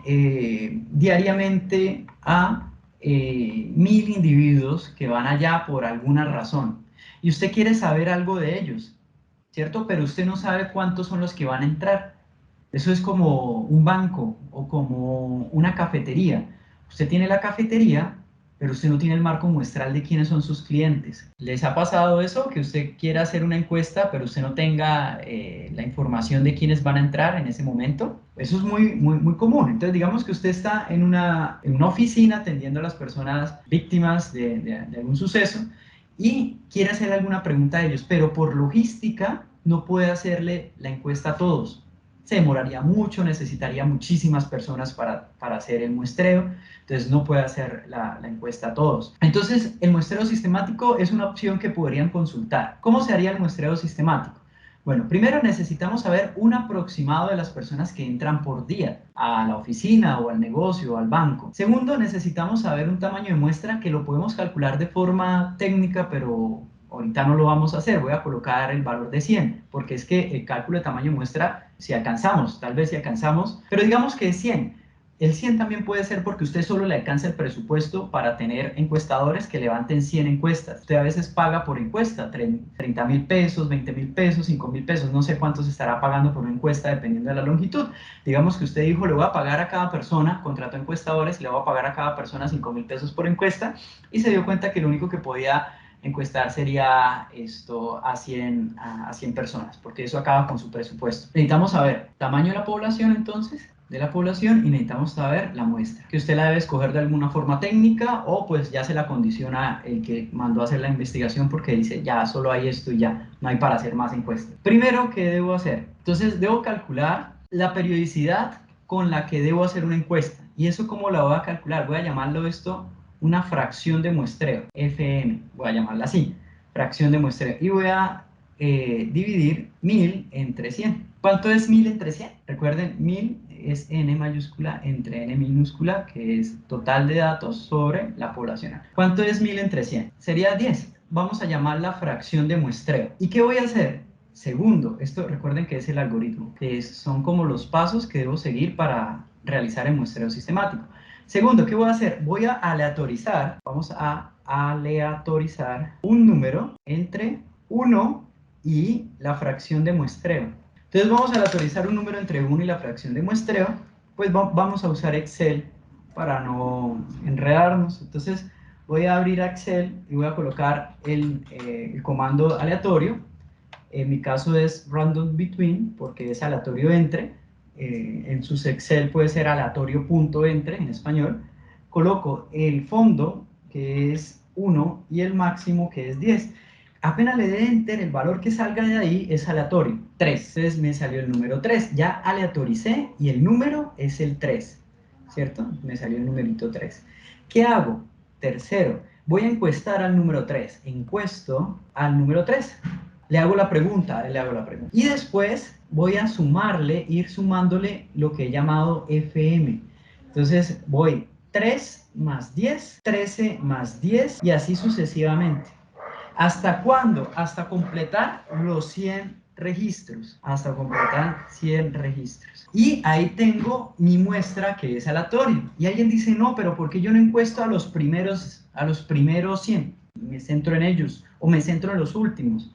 diariamente a 1000 individuos que van allá por alguna razón y usted quiere saber algo de ellos, ¿cierto? Pero usted no sabe cuántos son los que van a entrar. Eso es como un banco o como una cafetería. Usted tiene la cafetería, pero usted no tiene el marco muestral de quiénes son sus clientes. ¿Les ha pasado eso? Que usted quiera hacer una encuesta, pero usted no tenga la información de quiénes van a entrar en ese momento. Eso es muy común. Entonces, digamos que usted está en una oficina atendiendo a las personas víctimas de algún suceso y quiere hacer alguna pregunta a ellos, pero por logística no puede hacerle la encuesta a todos. Se demoraría mucho, necesitaría muchísimas personas para hacer el muestreo, entonces no puede hacer la encuesta a todos. Entonces, el muestreo sistemático es una opción que podrían consultar. ¿Cómo se haría el muestreo sistemático? Bueno, primero necesitamos saber un aproximado de las personas que entran por día a la oficina o al negocio o al banco. Segundo, necesitamos saber un tamaño de muestra que lo podemos calcular de forma técnica, pero ahorita no lo vamos a hacer. Voy a colocar el valor de 100, porque es que el cálculo de tamaño de muestra, si alcanzamos, tal vez si alcanzamos, pero digamos que es 100. El 100 también puede ser porque usted solo le alcanza el presupuesto para tener encuestadores que levanten 100 encuestas. Usted a veces paga por encuesta, 30.000 pesos, 20.000 pesos, 5.000 pesos, no sé cuánto se estará pagando por una encuesta dependiendo de la longitud. Digamos que usted dijo, le voy a pagar a cada persona, contrató encuestadores, le voy a pagar a cada persona 5.000 pesos por encuesta y se dio cuenta que lo único que podía encuestar sería a 100 personas, porque eso acaba con su presupuesto. Necesitamos saber tamaño de la población entonces, y necesitamos saber la muestra, que usted la debe escoger de alguna forma técnica o pues ya se la condiciona el que mandó a hacer la investigación porque dice ya solo hay esto y ya, no hay para hacer más encuestas. Primero, ¿qué debo hacer? Entonces debo calcular la periodicidad con la que debo hacer una encuesta. ¿Y eso cómo la voy a calcular? Voy a llamarlo esto una fracción de muestreo, FM, voy a llamarla así, fracción de muestreo, y voy a dividir 1000 entre 100. ¿Cuánto es 1000 entre 100? Recuerden, 1000 es n mayúscula entre n minúscula, que es total de datos sobre la población. ¿Cuánto es 1000 entre 100? Sería 10. Vamos a llamarla fracción de muestreo. ¿Y qué voy a hacer? Segundo, esto recuerden que es el algoritmo, que son como los pasos que debo seguir para realizar el muestreo sistemático. Segundo, ¿qué voy a hacer? Voy a aleatorizar, vamos a aleatorizar un número entre 1 y la fracción de muestreo. Entonces vamos a aleatorizar un número entre 1 y la fracción de muestreo, pues vamos a usar Excel para no enredarnos. Entonces voy a abrir Excel y voy a colocar el comando aleatorio. En mi caso es random between, porque es aleatorio entre. En sus Excel puede ser aleatorio.entre en español. Coloco el fondo, que es 1, y el máximo, que es 10. Apenas le dé enter, el valor que salga de ahí es aleatorio, 3. Entonces me salió el número 3. Ya aleatoricé y el número es el 3, ¿cierto? Me salió el numerito 3. ¿Qué hago? Tercero, voy a encuestar al número 3. Encuesto al número 3. Le hago la pregunta. Y después voy a ir sumándole lo que he llamado FM. Entonces voy 3 más 10, 13 más 10 y así sucesivamente. ¿Hasta cuándo? Hasta completar los 100 registros. Hasta completar 100 registros. Y ahí tengo mi muestra que es aleatorio. Y alguien dice, no, pero ¿por qué yo no encuesto a los primeros 100? Me centro en ellos o me centro en los últimos.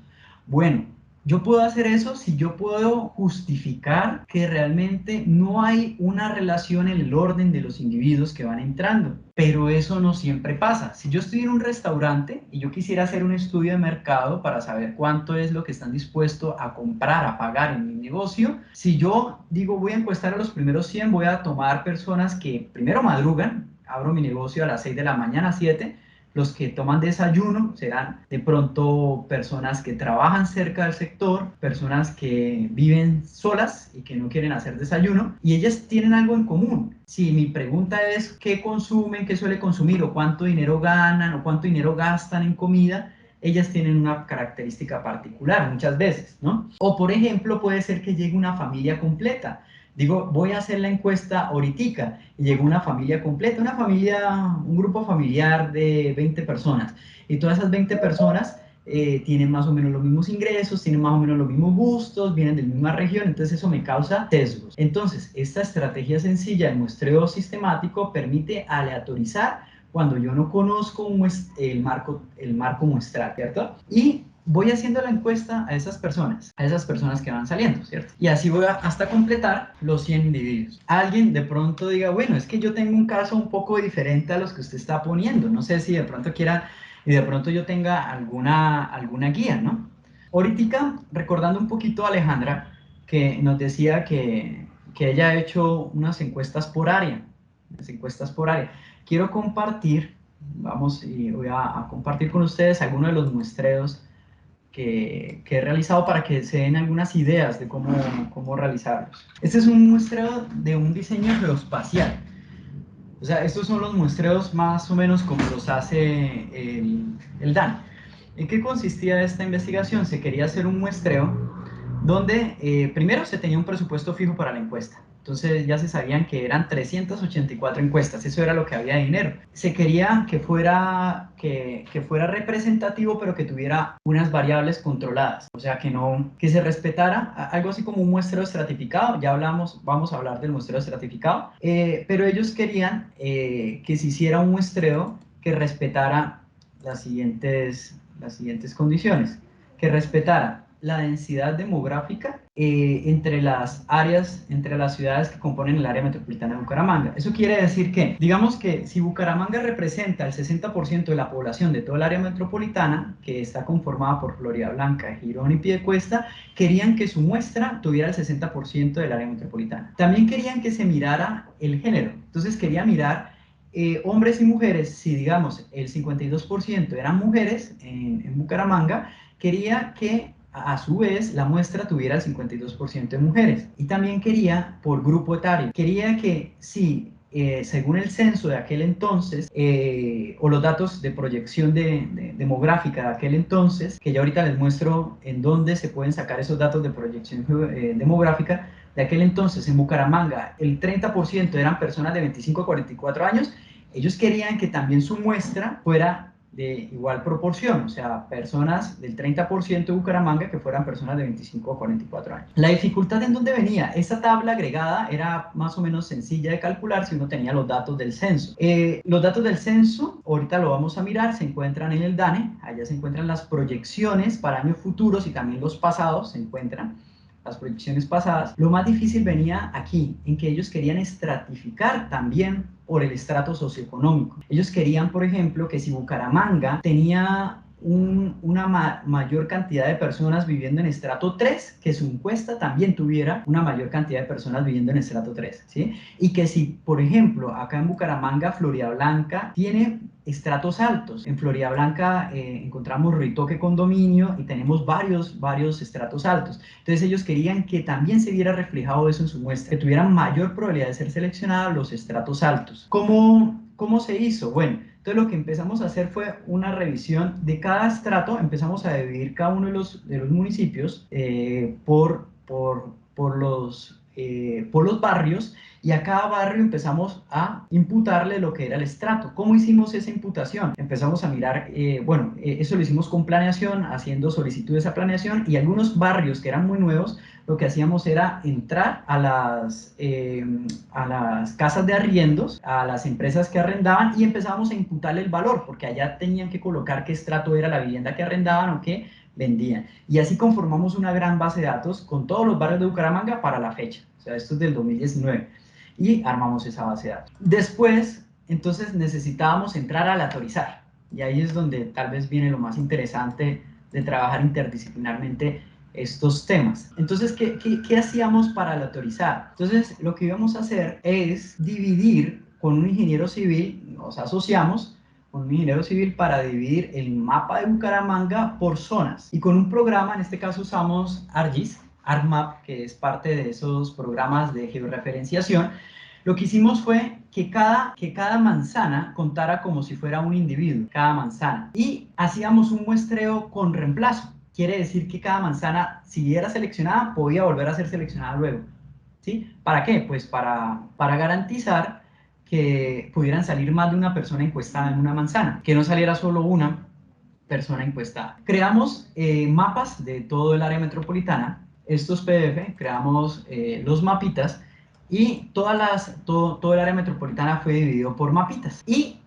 Bueno, yo puedo hacer eso si yo puedo justificar que realmente no hay una relación en el orden de los individuos que van entrando. Pero eso no siempre pasa. Si yo estoy en un restaurante y yo quisiera hacer un estudio de mercado para saber cuánto es lo que están dispuestos a comprar, a pagar en mi negocio, si yo digo voy a encuestar a los primeros 100, voy a tomar personas que primero madrugan, abro mi negocio a las 6 de la mañana, 7, los que toman desayuno serán de pronto personas que trabajan cerca del sector, personas que viven solas y que no quieren hacer desayuno, y ellas tienen algo en común. Si mi pregunta es qué consumen, qué suele consumir, o cuánto dinero ganan, o cuánto dinero gastan en comida, ellas tienen una característica particular muchas veces, ¿no? O por ejemplo, puede ser que llegue una familia completa. Digo, voy a hacer la encuesta ahoritica y llegó una familia completa, un grupo familiar de 20 personas. Y todas esas 20 personas tienen más o menos los mismos ingresos, tienen más o menos los mismos gustos, vienen de la misma región, entonces eso me causa sesgos. Entonces, esta estrategia sencilla de muestreo sistemático permite aleatorizar cuando yo no conozco el marco muestral, ¿cierto? Y voy haciendo la encuesta a esas personas que van saliendo, ¿cierto? Y así voy hasta completar los 100 individuos. Alguien de pronto diga, bueno, es que yo tengo un caso un poco diferente a los que usted está poniendo, no sé si de pronto quiera, y de pronto yo tenga alguna guía, ¿no? Ahorita, recordando un poquito a Alejandra, que nos decía que ella ha hecho unas encuestas por área, Quiero compartir, voy a compartir con ustedes algunos de los muestreos que he realizado para que se den algunas ideas de cómo realizarlos. Este es un muestreo de un diseño geoespacial. O sea, estos son los muestreos más o menos como los hace el DANE. ¿En qué consistía esta investigación? Se quería hacer un muestreo donde primero se tenía un presupuesto fijo para la encuesta. Entonces ya se sabían que eran 384 encuestas, eso era lo que había de dinero. Se quería que fuera representativo, pero que tuviera unas variables controladas, o sea, que se respetara, algo así como un muestreo estratificado. Ya vamos a hablar del muestreo estratificado, pero ellos querían que se hiciera un muestreo que respetara las siguientes condiciones, que respetara la densidad demográfica entre las ciudades que componen el área metropolitana de Bucaramanga. Eso quiere decir que, digamos que si Bucaramanga representa el 60% de la población de todo el área metropolitana, que está conformada por Floridablanca, Girón y Piedecuesta, querían que su muestra tuviera el 60% del área metropolitana. También querían que se mirara el género, entonces quería mirar hombres y mujeres. Si digamos el 52% eran mujeres en Bucaramanga, quería que a su vez la muestra tuviera el 52% de mujeres. Y también quería por grupo etario, quería que si según el censo de aquel entonces o los datos de proyección demográfica de aquel entonces, que ya ahorita les muestro en dónde se pueden sacar esos datos de proyección demográfica de aquel entonces, en Bucaramanga el 30% eran personas de 25 a 44 años, ellos querían que también su muestra fuera de igual proporción, o sea, personas del 30% de Bucaramanga que fueran personas de 25 a 44 años. La dificultad en dónde venía, esta tabla agregada era más o menos sencilla de calcular si uno tenía los datos del censo. Los datos del censo, ahorita lo vamos a mirar, se encuentran en el DANE, allá se encuentran las proyecciones para años futuros y también los pasados se encuentran. Las proyecciones pasadas. Lo más difícil venía aquí, en que ellos querían estratificar también por el estrato socioeconómico. Ellos querían, por ejemplo, que si Bucaramanga tenía una mayor cantidad de personas viviendo en estrato 3, que su encuesta también tuviera una mayor cantidad de personas viviendo en estrato 3, ¿sí? Y que si, por ejemplo, acá en Bucaramanga, Floridablanca tiene estratos altos. En Floridablanca encontramos Ritoque Condominio y tenemos varios estratos altos. Entonces ellos querían que también se viera reflejado eso en su muestra, que tuvieran mayor probabilidad de ser seleccionados los estratos altos. ¿Cómo se hizo? Bueno, entonces lo que empezamos a hacer fue una revisión de cada estrato, empezamos a dividir cada uno de los municipios por los barrios, y a cada barrio empezamos a imputarle lo que era el estrato. ¿Cómo hicimos esa imputación? Empezamos a mirar, eso lo hicimos con planeación, haciendo solicitudes a planeación, y algunos barrios que eran muy nuevos, lo que hacíamos era entrar a las casas de arriendos, a las empresas que arrendaban, y empezábamos a imputarle el valor, porque allá tenían que colocar qué estrato era la vivienda que arrendaban o qué vendían. Y así conformamos una gran base de datos con todos los barrios de Bucaramanga para la fecha. O sea, esto es del 2019. Y armamos esa base de datos. Después, entonces, necesitábamos entrar a aleatorizar. Y ahí es donde tal vez viene lo más interesante de trabajar interdisciplinarmente estos temas. Entonces, ¿qué hacíamos para aleatorizar? Entonces, lo que íbamos a hacer es dividir con un ingeniero civil, nos asociamos con un ingeniero civil para dividir el mapa de Bucaramanga por zonas. Y con un programa, en este caso usamos ArcGIS, ArcMap, que es parte de esos programas de georreferenciación. Lo que hicimos fue que cada manzana contara como si fuera un individuo, cada manzana. Y hacíamos un muestreo con reemplazo. Quiere decir que cada manzana, si era seleccionada, podía volver a ser seleccionada luego, ¿sí? ¿Para qué? Pues para garantizar que pudieran salir más de una persona encuestada en una manzana, que no saliera solo una persona encuestada. Creamos mapas de todo el área metropolitana. Estos PDF, creamos los mapitas, y todo el área metropolitana fue dividido por mapitas. Y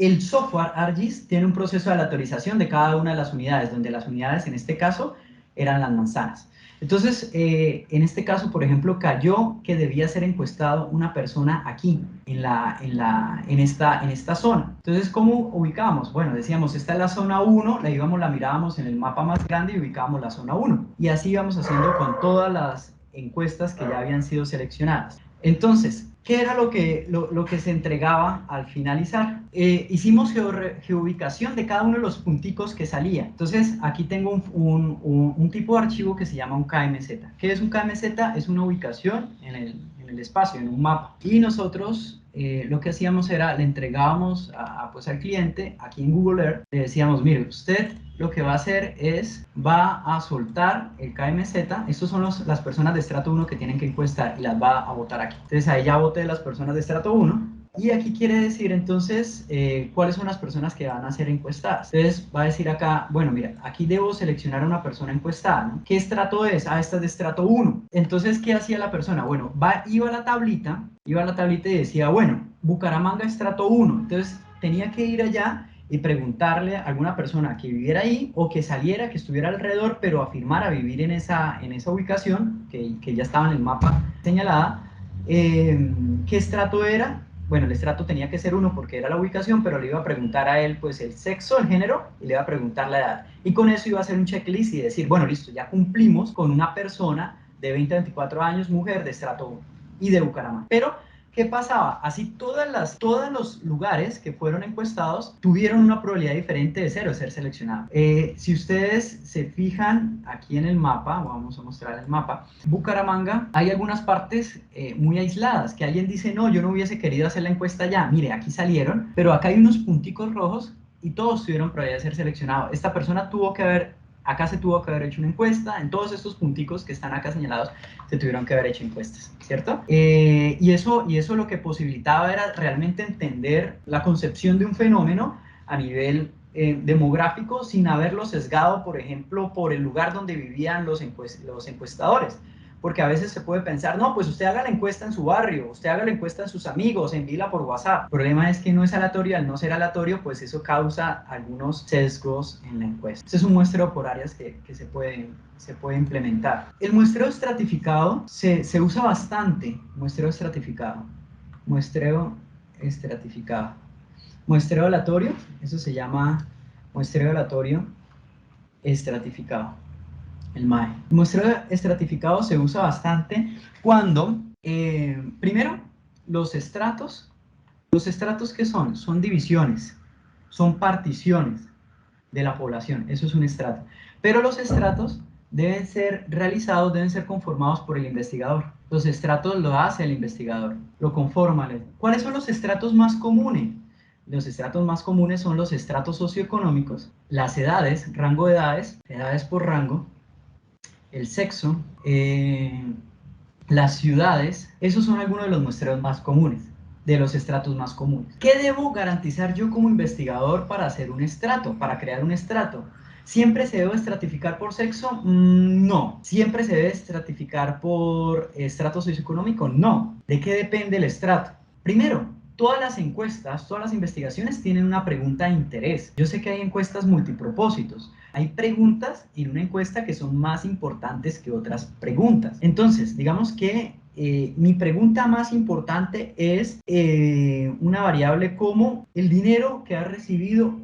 el software ArcGIS tiene un proceso de aleatorización de cada una de las unidades, donde las unidades en este caso eran las manzanas. Entonces, en este caso, por ejemplo, cayó que debía ser encuestado una persona aquí, en esta zona. Entonces, ¿cómo ubicábamos? Bueno, decíamos, esta es la zona 1, la mirábamos en el mapa más grande y ubicábamos la zona 1. Y así íbamos haciendo con todas las encuestas que ya habían sido seleccionadas. Entonces, ¿qué era lo que se entregaba al finalizar? Hicimos geoubicación de cada uno de los punticos que salía. Entonces, aquí tengo un tipo de archivo que se llama un KMZ. ¿Qué es un KMZ? Es una ubicación en el espacio, en un mapa. Y nosotros lo que hacíamos era, le entregábamos pues al cliente, aquí en Google Earth, le decíamos, mire, usted lo que va a hacer es, va a soltar el KMZ, estos son las personas de estrato 1 que tienen que encuestar y las va a botar aquí. Entonces ahí ya boté las personas de estrato 1 y aquí quiere decir entonces cuáles son las personas que van a ser encuestadas. Entonces va a decir acá, bueno, mira, aquí debo seleccionar a una persona encuestada, ¿no? ¿Qué estrato es? Ah, esta es de estrato 1. Entonces, ¿qué hacía la persona? Bueno, iba a la tablita y decía, bueno, Bucaramanga estrato 1. Entonces tenía que ir allá y preguntarle a alguna persona que viviera ahí o que saliera, que estuviera alrededor, pero afirmara vivir en esa ubicación que ya estaba en el mapa señalada, qué estrato era. Bueno, el estrato tenía que ser 1 porque era la ubicación, pero le iba a preguntar a él pues el sexo, el género, y le iba a preguntar la edad. Y con eso iba a hacer un checklist y decir, bueno, listo, ya cumplimos con una persona de 20 a 24 años, mujer de estrato 1 y de Bucaramanga. Pero ¿qué pasaba? Así todos los lugares que fueron encuestados tuvieron una probabilidad diferente de 0 de ser seleccionados. Si ustedes se fijan aquí en el mapa, vamos a mostrar el mapa, Bucaramanga, hay algunas partes muy aisladas, que alguien dice, no, yo no hubiese querido hacer la encuesta allá. Mire, aquí salieron, pero acá hay unos punticos rojos y todos tuvieron probabilidad de ser seleccionados. Esta persona acá se tuvo que haber hecho una encuesta, en todos estos punticos que están acá señalados se tuvieron que haber hecho encuestas, ¿cierto? Y eso lo que posibilitaba era realmente entender la concepción de un fenómeno a nivel demográfico sin haberlo sesgado, por ejemplo, por el lugar donde vivían los encuestadores. Porque a veces se puede pensar, no, pues usted haga la encuesta en su barrio, usted haga la encuesta en sus amigos, envíela por WhatsApp. El problema es que no es aleatorio, al no ser aleatorio, pues eso causa algunos sesgos en la encuesta. Este es un muestreo por áreas que se puede implementar. El muestreo estratificado se usa bastante, muestreo estratificado. Muestreo aleatorio, eso se llama muestreo aleatorio estratificado. El MAE. El muestreo estratificado se usa bastante cuando, primero, los estratos ¿qué son? Son divisiones, son particiones de la población, eso es un estrato. Pero los estratos deben ser conformados por el investigador. Los estratos lo hace el investigador, lo conforma. ¿Cuáles son los estratos más comunes? Los estratos más comunes son los estratos socioeconómicos, las edades, rango de edades por rango, el sexo, las ciudades. Esos son algunos de los muestreos más comunes, de los estratos más comunes. ¿Qué debo garantizar yo como investigador para hacer un estrato, para crear un estrato? ¿Siempre se debe estratificar por sexo? No. ¿Siempre se debe estratificar por estrato socioeconómico? No. ¿De qué depende el estrato? Primero, todas las encuestas, todas las investigaciones tienen una pregunta de interés. Yo sé que hay encuestas multipropósitos. Hay preguntas en una encuesta que son más importantes que otras preguntas. Entonces, digamos que mi pregunta más importante es una variable como el dinero que ha recibido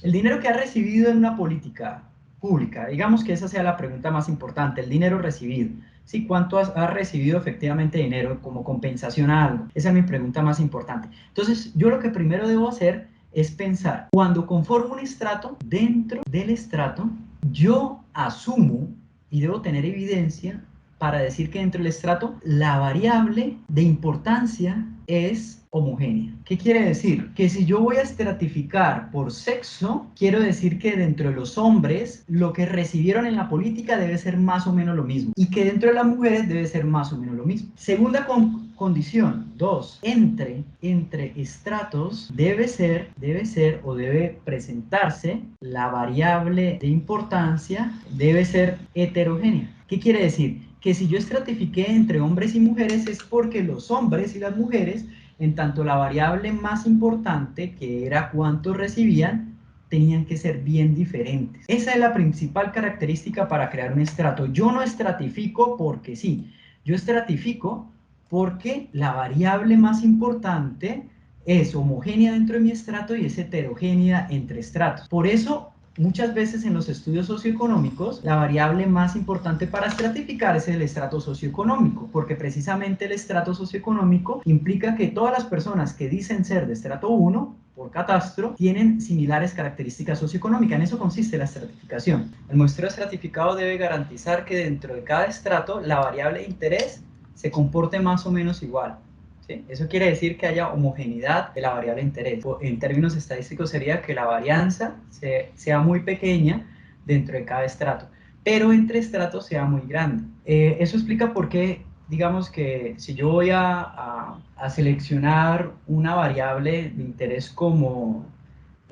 en una política pública. Digamos que esa sea la pregunta más importante, el dinero recibido. ¿Sí? ¿Cuánto has recibido efectivamente dinero como compensación a algo? Esa es mi pregunta más importante. Entonces, yo lo que primero debo hacer es pensar, cuando conformo un estrato, dentro del estrato, yo asumo y debo tener evidencia para decir que dentro del estrato la variable de importancia es homogénea. ¿Qué quiere decir? Que si yo voy a estratificar por sexo, quiero decir que dentro de los hombres lo que recibieron en la política debe ser más o menos lo mismo y que dentro de las mujeres debe ser más o menos lo mismo. Segunda condición, 2, entre estratos debe presentarse la variable de importancia, debe ser heterogénea. ¿Qué quiere decir? Que si yo estratifiqué entre hombres y mujeres es porque los hombres y las mujeres en tanto la variable más importante, que era cuánto recibían, tenían que ser bien diferentes. Esa es la principal característica para crear un estrato. Yo no estratifico porque sí, yo estratifico porque la variable más importante es homogénea dentro de mi estrato y es heterogénea entre estratos. Por eso, muchas veces en los estudios socioeconómicos, la variable más importante para estratificar es el estrato socioeconómico, porque precisamente el estrato socioeconómico implica que todas las personas que dicen ser de estrato 1, por catastro, tienen similares características socioeconómicas. En eso consiste la estratificación. El muestreo estratificado debe garantizar que dentro de cada estrato la variable de interés se comporte más o menos igual. ¿Sí? Eso quiere decir que haya homogeneidad de la variable de interés. En términos estadísticos sería que la varianza sea muy pequeña dentro de cada estrato, pero entre estratos sea muy grande. Eso explica por qué, digamos que si yo voy a seleccionar una variable de interés como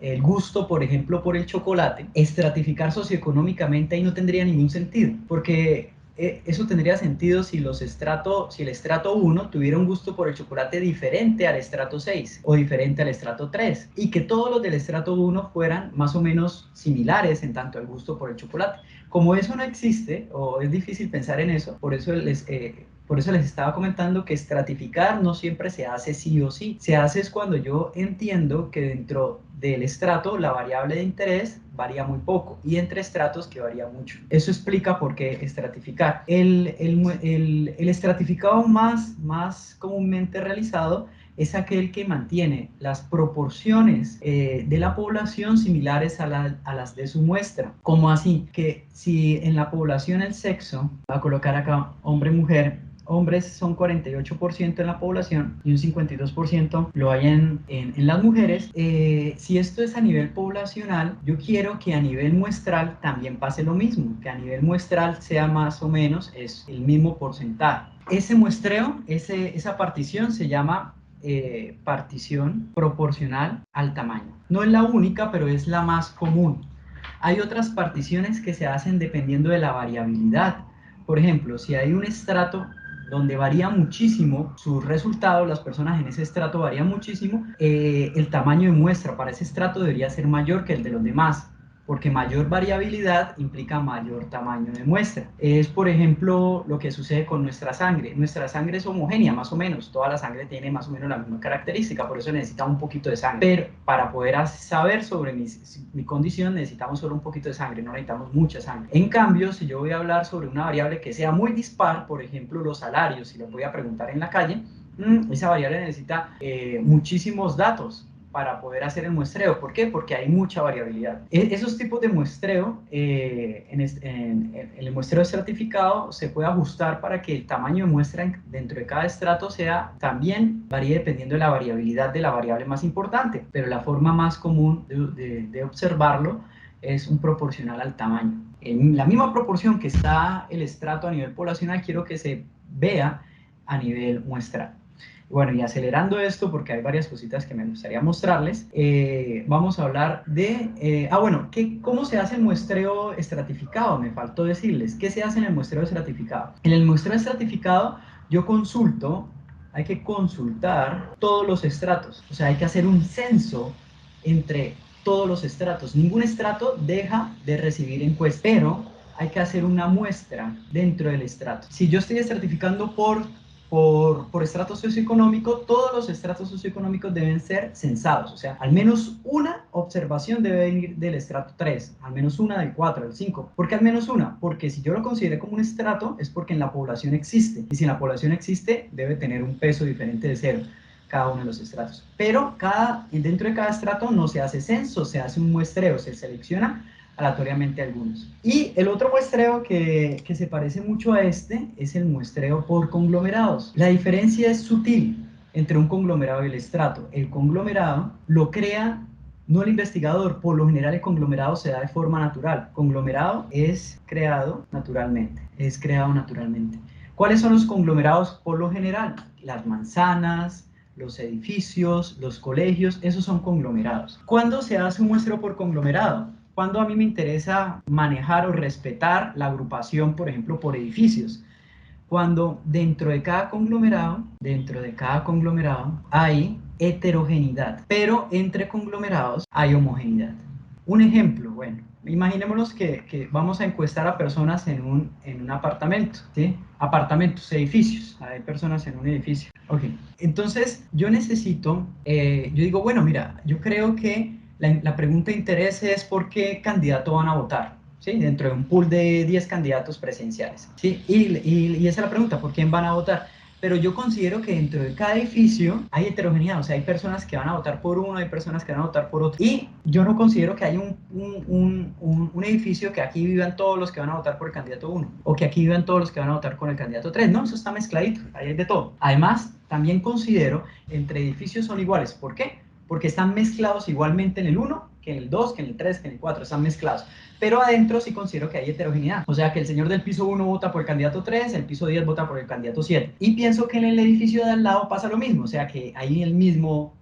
el gusto, por ejemplo, por el chocolate, estratificar socioeconómicamente ahí no tendría ningún sentido, porque eso tendría sentido si el estrato 1 tuviera un gusto por el chocolate diferente al estrato 6 o diferente al estrato 3 y que todos los del estrato 1 fueran más o menos similares en tanto al gusto por el chocolate. Como eso no existe o es difícil pensar en eso, por eso les estaba comentando que estratificar no siempre se hace sí o sí. Se hace es cuando yo entiendo que dentro del estrato la variable de interés varía muy poco y entre estratos que varía mucho. Eso explica por qué estratificar. El estratificado más comúnmente realizado es aquel que mantiene las proporciones de la población similares a las de su muestra. ¿Cómo así? Que si en la población el sexo, voy a colocar acá hombre-mujer, hombres son 48% en la población y un 52% lo hay en las mujeres. Si esto es a nivel poblacional, yo quiero que a nivel muestral también pase lo mismo, que a nivel muestral sea más o menos es el mismo porcentaje. Ese muestreo, esa partición se llama partición proporcional al tamaño. No es la única, pero es la más común. Hay otras particiones que se hacen dependiendo de la variabilidad. Por ejemplo, si hay un estrato donde varía muchísimo sus resultados, las personas en ese estrato varían muchísimo, el tamaño de muestra para ese estrato debería ser mayor que el de los demás, porque mayor variabilidad implica mayor tamaño de muestra. Es, por ejemplo, lo que sucede con nuestra sangre. Nuestra sangre es homogénea, más o menos. Toda la sangre tiene más o menos la misma característica, por eso necesitamos un poquito de sangre. Pero para poder saber sobre mi condición necesitamos solo un poquito de sangre, no necesitamos mucha sangre. En cambio, si yo voy a hablar sobre una variable que sea muy dispar, por ejemplo, los salarios, si les voy a preguntar en la calle, esa variable necesita muchísimos datos para poder hacer el muestreo. ¿Por qué? Porque hay mucha variabilidad. Esos tipos de muestreo, en el muestreo estratificado se puede ajustar para que el tamaño de muestra dentro de cada estrato también varíe dependiendo de la variabilidad de la variable más importante, pero la forma más común de observarlo es un proporcional al tamaño. En la misma proporción que está el estrato a nivel poblacional, quiero que se vea a nivel muestral. Bueno, y acelerando esto, porque hay varias cositas que me gustaría mostrarles, vamos a hablar de... ¿cómo se hace el muestreo estratificado? Me faltó decirles. ¿Qué se hace en el muestreo estratificado? En el muestreo estratificado yo hay que consultar todos los estratos. O sea, hay que hacer un censo entre todos los estratos. Ningún estrato deja de recibir encuestas, pero hay que hacer una muestra dentro del estrato. Si yo estoy estratificando por estrato socioeconómico, todos los estratos socioeconómicos deben ser censados, o sea, al menos una observación debe venir del estrato 3, al menos una del 4, del 5. ¿Por qué al menos una? Porque si yo lo consideré como un estrato es porque en la población existe, y si en la población existe debe tener un peso diferente de 0 cada uno de los estratos. Pero dentro de cada estrato no se hace censo, se hace un muestreo, se selecciona aleatoriamente algunos. Y el otro muestreo que se parece mucho a este es el muestreo por conglomerados. La diferencia es sutil entre un conglomerado y el estrato. El conglomerado lo crea no el investigador, por lo general el conglomerado se da de forma natural. Conglomerado es creado naturalmente, ¿Cuáles son los conglomerados por lo general? Las manzanas, los edificios, los colegios, esos son conglomerados. ¿Cuándo se hace un muestreo por conglomerado? Cuando a mí me interesa manejar o respetar la agrupación, por ejemplo, por edificios. Cuando dentro de cada conglomerado hay heterogeneidad, pero entre conglomerados hay homogeneidad. Un ejemplo, bueno, imaginémonos que vamos a encuestar a personas en un apartamento, ¿sí? Apartamentos, edificios, hay personas en un edificio. Ok, entonces yo necesito, yo digo, bueno, mira, yo creo que la pregunta de interés es por qué candidato van a votar, ¿sí? Dentro de un pool de 10 candidatos presenciales, ¿sí? Y esa es la pregunta, ¿por quién van a votar? Pero yo considero que dentro de cada edificio hay heterogeneidad, o sea, hay personas que van a votar por uno, hay personas que van a votar por otro, y yo no considero que haya un edificio que aquí vivan todos los que van a votar por el candidato 1, o que aquí vivan todos los que van a votar con el candidato 3, no, eso está mezcladito, ahí hay de todo. Además, también considero entre edificios son iguales, ¿por qué? Porque están mezclados igualmente en el 1, que en el 2, que en el 3, que en el 4, están mezclados. Pero adentro sí considero que hay heterogeneidad. O sea, que el señor del piso 1 vota por el candidato 3, el piso 10 vota por el candidato 7. Y pienso que en el edificio de al lado pasa lo mismo. O sea, que hay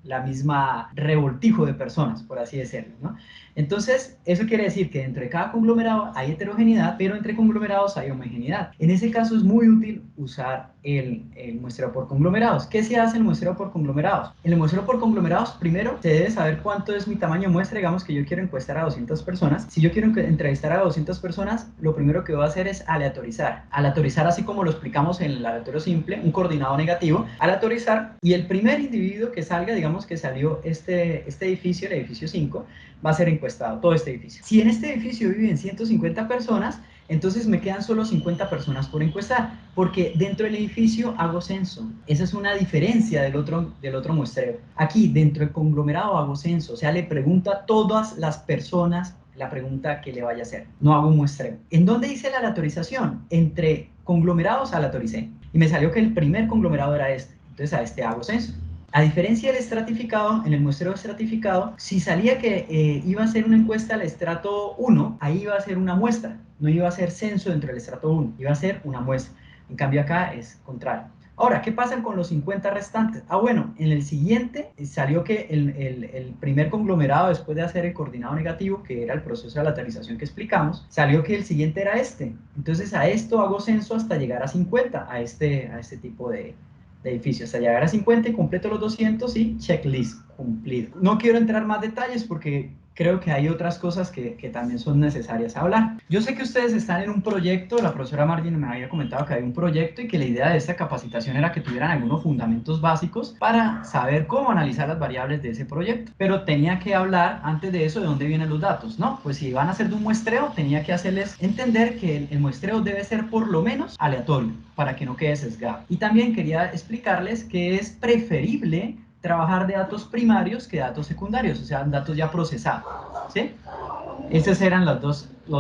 la misma revoltijo de personas, por así decirlo, ¿no? Entonces, eso quiere decir que dentro de cada conglomerado hay heterogeneidad, pero entre conglomerados hay homogeneidad. En ese caso es muy útil usar el muestreo por conglomerados. ¿Qué se hace en el muestreo por conglomerados? En el muestreo por conglomerados, primero, se debe saber cuánto es mi tamaño de muestra. Digamos que yo quiero encuestar a 200 personas. Si yo quiero entrevistar a 200 personas, lo primero que voy a hacer es aleatorizar. Aleatorizar, así como lo explicamos en el aleatorio simple, un coordinado negativo. Aleatorizar, y el primer individuo que salga, digamos que salió este edificio, el edificio 5, va a ser encuestado, todo este edificio. Si en este edificio viven 150 personas, entonces me quedan solo 50 personas por encuestar, porque dentro del edificio hago censo. Esa es una diferencia del otro muestreo. Aquí, dentro del conglomerado, hago censo, o sea, le pregunto a todas las personas la pregunta que le vaya a hacer. No hago un muestreo. ¿En dónde hice la aleatorización? Entre conglomerados aleatoricé, y me salió que el primer conglomerado era este, entonces a este hago censo. A diferencia del estratificado, en el muestreo estratificado, si salía que iba a ser una encuesta al estrato 1, ahí iba a ser una muestra, no iba a ser censo dentro del estrato 1, iba a ser una muestra. En cambio acá es contrario. Ahora, ¿qué pasa con los 50 restantes? Bueno, en el siguiente salió que el primer conglomerado, después de hacer el coordinado negativo, que era el proceso de lateralización que explicamos, salió que el siguiente era este. Entonces a esto hago censo hasta llegar a 50, a este tipo de edificios, hasta llegar a 50 y completo los 200 y checklist cumplido. No quiero entrar más detalles porque creo que hay otras cosas que también son necesarias hablar. Yo sé que ustedes están en un proyecto, la profesora Margin me había comentado que hay un proyecto y que la idea de esta capacitación era que tuvieran algunos fundamentos básicos para saber cómo analizar las variables de ese proyecto. Pero tenía que hablar antes de eso de dónde vienen los datos, ¿no? Pues si van a hacer de un muestreo, tenía que hacerles entender que el muestreo debe ser por lo menos aleatorio, para que no quede sesgado. Y también quería explicarles que es preferible trabajar de datos primarios que datos secundarios, o sea, datos ya procesados, ¿sí? Esos eran los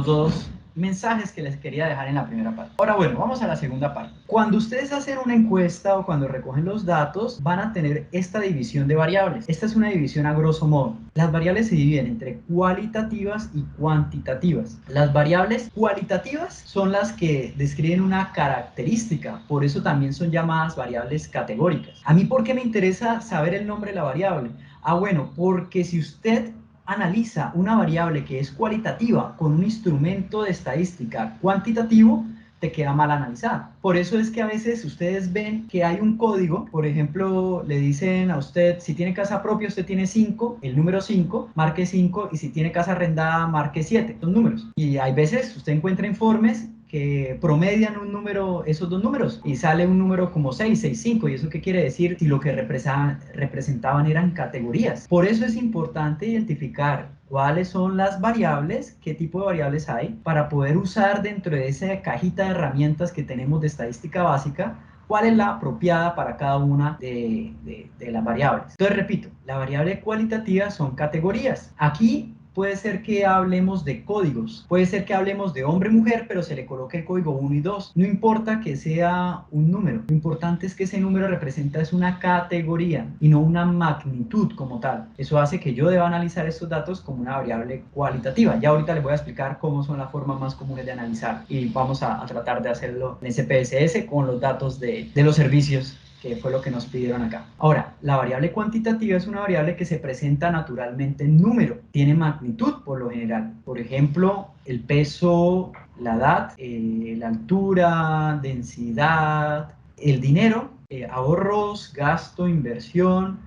dos mensajes que les quería dejar en la primera parte. Ahora, bueno, vamos a la segunda parte. Cuando ustedes hacen una encuesta o cuando recogen los datos, van a tener esta división de variables. Esta es una división a grosso modo. Las variables se dividen entre cualitativas y cuantitativas. Las variables cualitativas son las que describen una característica, por eso también son llamadas variables categóricas. ¿A mí por qué me interesa saber el nombre de la variable? Bueno, porque si usted analiza una variable que es cualitativa con un instrumento de estadística cuantitativo, te queda mal analizada. Por eso es que a veces ustedes ven que hay un código, por ejemplo, le dicen a usted, si tiene casa propia, usted tiene 5, el número 5, marque 5, y si tiene casa arrendada, marque 7, son números. Y hay veces usted encuentra informes que promedian un número, esos dos números, y sale un número como 6, 6, 5, y eso qué quiere decir si lo que representaban eran categorías. Por eso es importante identificar cuáles son las variables, qué tipo de variables hay, para poder usar dentro de esa cajita de herramientas que tenemos de estadística básica, cuál es la apropiada para cada una de las variables. Entonces, repito, la variable cualitativa son categorías. Aquí puede ser que hablemos de códigos, puede ser que hablemos de hombre-mujer, pero se le coloque el código 1 y 2. No importa que sea un número, lo importante es que ese número representa es una categoría y no una magnitud como tal. Eso hace que yo deba analizar estos datos como una variable cualitativa. Ya ahorita les voy a explicar cómo son las formas más comunes de analizar y vamos a tratar de hacerlo en SPSS con los datos de los servicios que fue lo que nos pidieron acá. Ahora, la variable cuantitativa es una variable que se presenta naturalmente en número, tiene magnitud por lo general. Por ejemplo, el peso, la edad, la altura, densidad, el dinero, ahorros, gasto, inversión,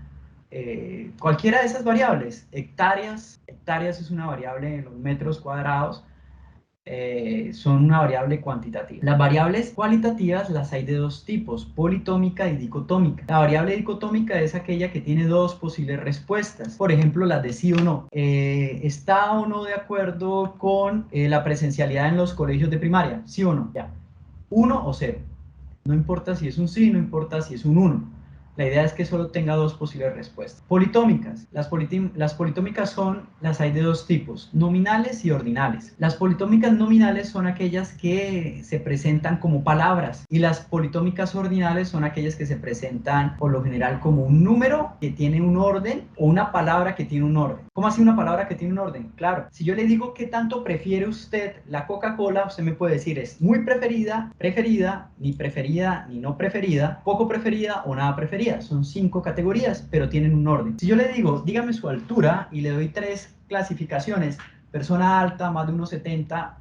cualquiera de esas variables. Hectáreas es una variable en los metros cuadrados, son una variable cuantitativa. Las variables cualitativas las hay de dos tipos, politómica y dicotómica. La variable dicotómica es aquella que tiene dos posibles respuestas, por ejemplo las de sí o no. ¿Está o no de acuerdo con la presencialidad en los colegios de primaria? ¿Sí o no? Ya. 1 o 0. No importa si es un sí, no importa si es un 1. La idea es que solo tenga dos posibles respuestas. Politómicas. Las politómicas son, las hay de dos tipos, nominales y ordinales. Las politómicas nominales son aquellas que se presentan como palabras y las politómicas ordinales son aquellas que se presentan por lo general como un número que tiene un orden o una palabra que tiene un orden. ¿Cómo así una palabra que tiene un orden? Claro, si yo le digo qué tanto prefiere usted la Coca-Cola, usted me puede decir es muy preferida, ni preferida, ni no preferida, poco preferida o nada preferida. Son 5 categorías, pero tienen un orden. Si yo le digo, dígame su altura y le doy 3 clasificaciones, persona alta, más de 1,70,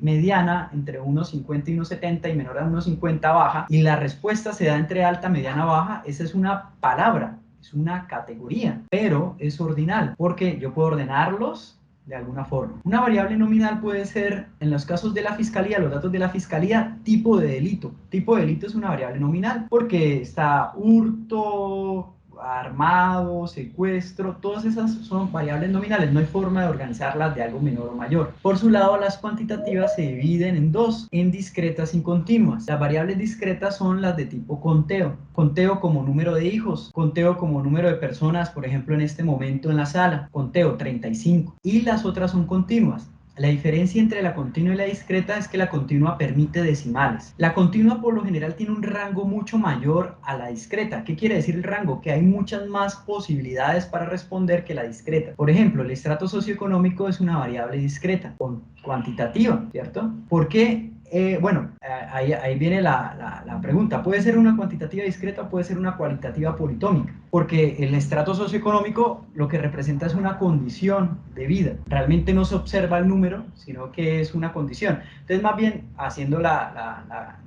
mediana, entre 1,50 y 1,70 y menor a 1,50 baja, y la respuesta se da entre alta, mediana, baja, esa es una palabra, es una categoría, pero es ordinal, porque yo puedo ordenarlos de alguna forma. Una variable nominal puede ser, en los casos de la fiscalía, los datos de la fiscalía, tipo de delito. Tipo de delito es una variable nominal porque está hurto, armado, secuestro, todas esas son variables nominales, no hay forma de organizarlas de algo menor o mayor. Por su lado, las cuantitativas se dividen en dos, en discretas y continuas. Las variables discretas son las de tipo conteo. Conteo como número de hijos, conteo como número de personas, por ejemplo en este momento en la sala, conteo 35. Y las otras son continuas. La diferencia entre la continua y la discreta es que la continua permite decimales. La continua por lo general tiene un rango mucho mayor a la discreta. ¿Qué quiere decir el rango? Que hay muchas más posibilidades para responder que la discreta. Por ejemplo, el estrato socioeconómico es una variable discreta, cuantitativa, ¿cierto? ¿Por qué? Bueno, ahí viene la pregunta. ¿Puede ser una cuantitativa discreta o puede ser una cualitativa politómica? Porque el estrato socioeconómico lo que representa es una condición de vida. Realmente no se observa el número, sino que es una condición. Entonces, más bien, haciendo la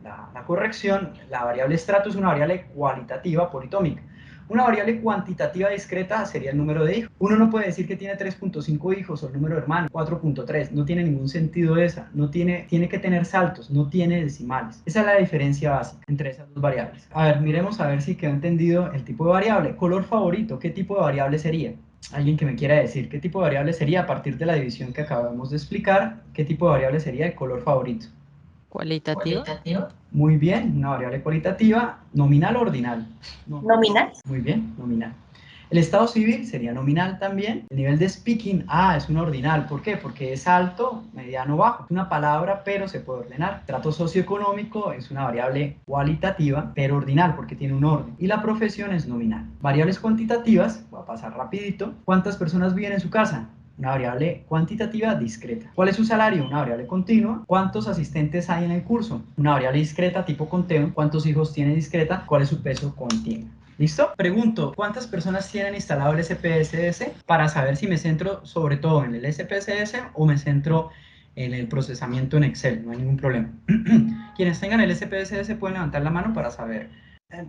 corrección, la variable estrato es una variable cualitativa politómica. Una variable cuantitativa discreta sería el número de hijos. Uno no puede decir que tiene 3.5 hijos o el número de hermanos, 4.3. No tiene ningún sentido esa. Tiene que tener saltos, no tiene decimales. Esa es la diferencia básica entre esas dos variables. A ver, miremos a ver si quedó entendido el tipo de variable. Color favorito, ¿qué tipo de variable sería? Alguien que me quiera decir qué tipo de variable sería a partir de la división que acabamos de explicar, qué tipo de variable sería el color favorito. ¿Cualitativo? Muy bien, una variable cualitativa, nominal o ordinal. Nominal. Muy bien, nominal. El estado civil sería nominal también. El nivel de speaking, es una ordinal. ¿Por qué? Porque es alto, mediano, bajo. Es una palabra, pero se puede ordenar. Trato socioeconómico es una variable cualitativa, pero ordinal, porque tiene un orden. Y la profesión es nominal. Variables cuantitativas, voy a pasar rapidito. ¿Cuántas personas viven en su casa? Una variable cuantitativa discreta. ¿Cuál es su salario? Una variable continua. ¿Cuántos asistentes hay en el curso? Una variable discreta tipo conteo. ¿Cuántos hijos tiene discreta? ¿Cuál es su peso continuo? ¿Listo? Pregunto, ¿cuántas personas tienen instalado el SPSS? Para saber si me centro sobre todo en el SPSS o me centro en el procesamiento en Excel. No hay ningún problema. Quienes tengan el SPSS pueden levantar la mano para saber.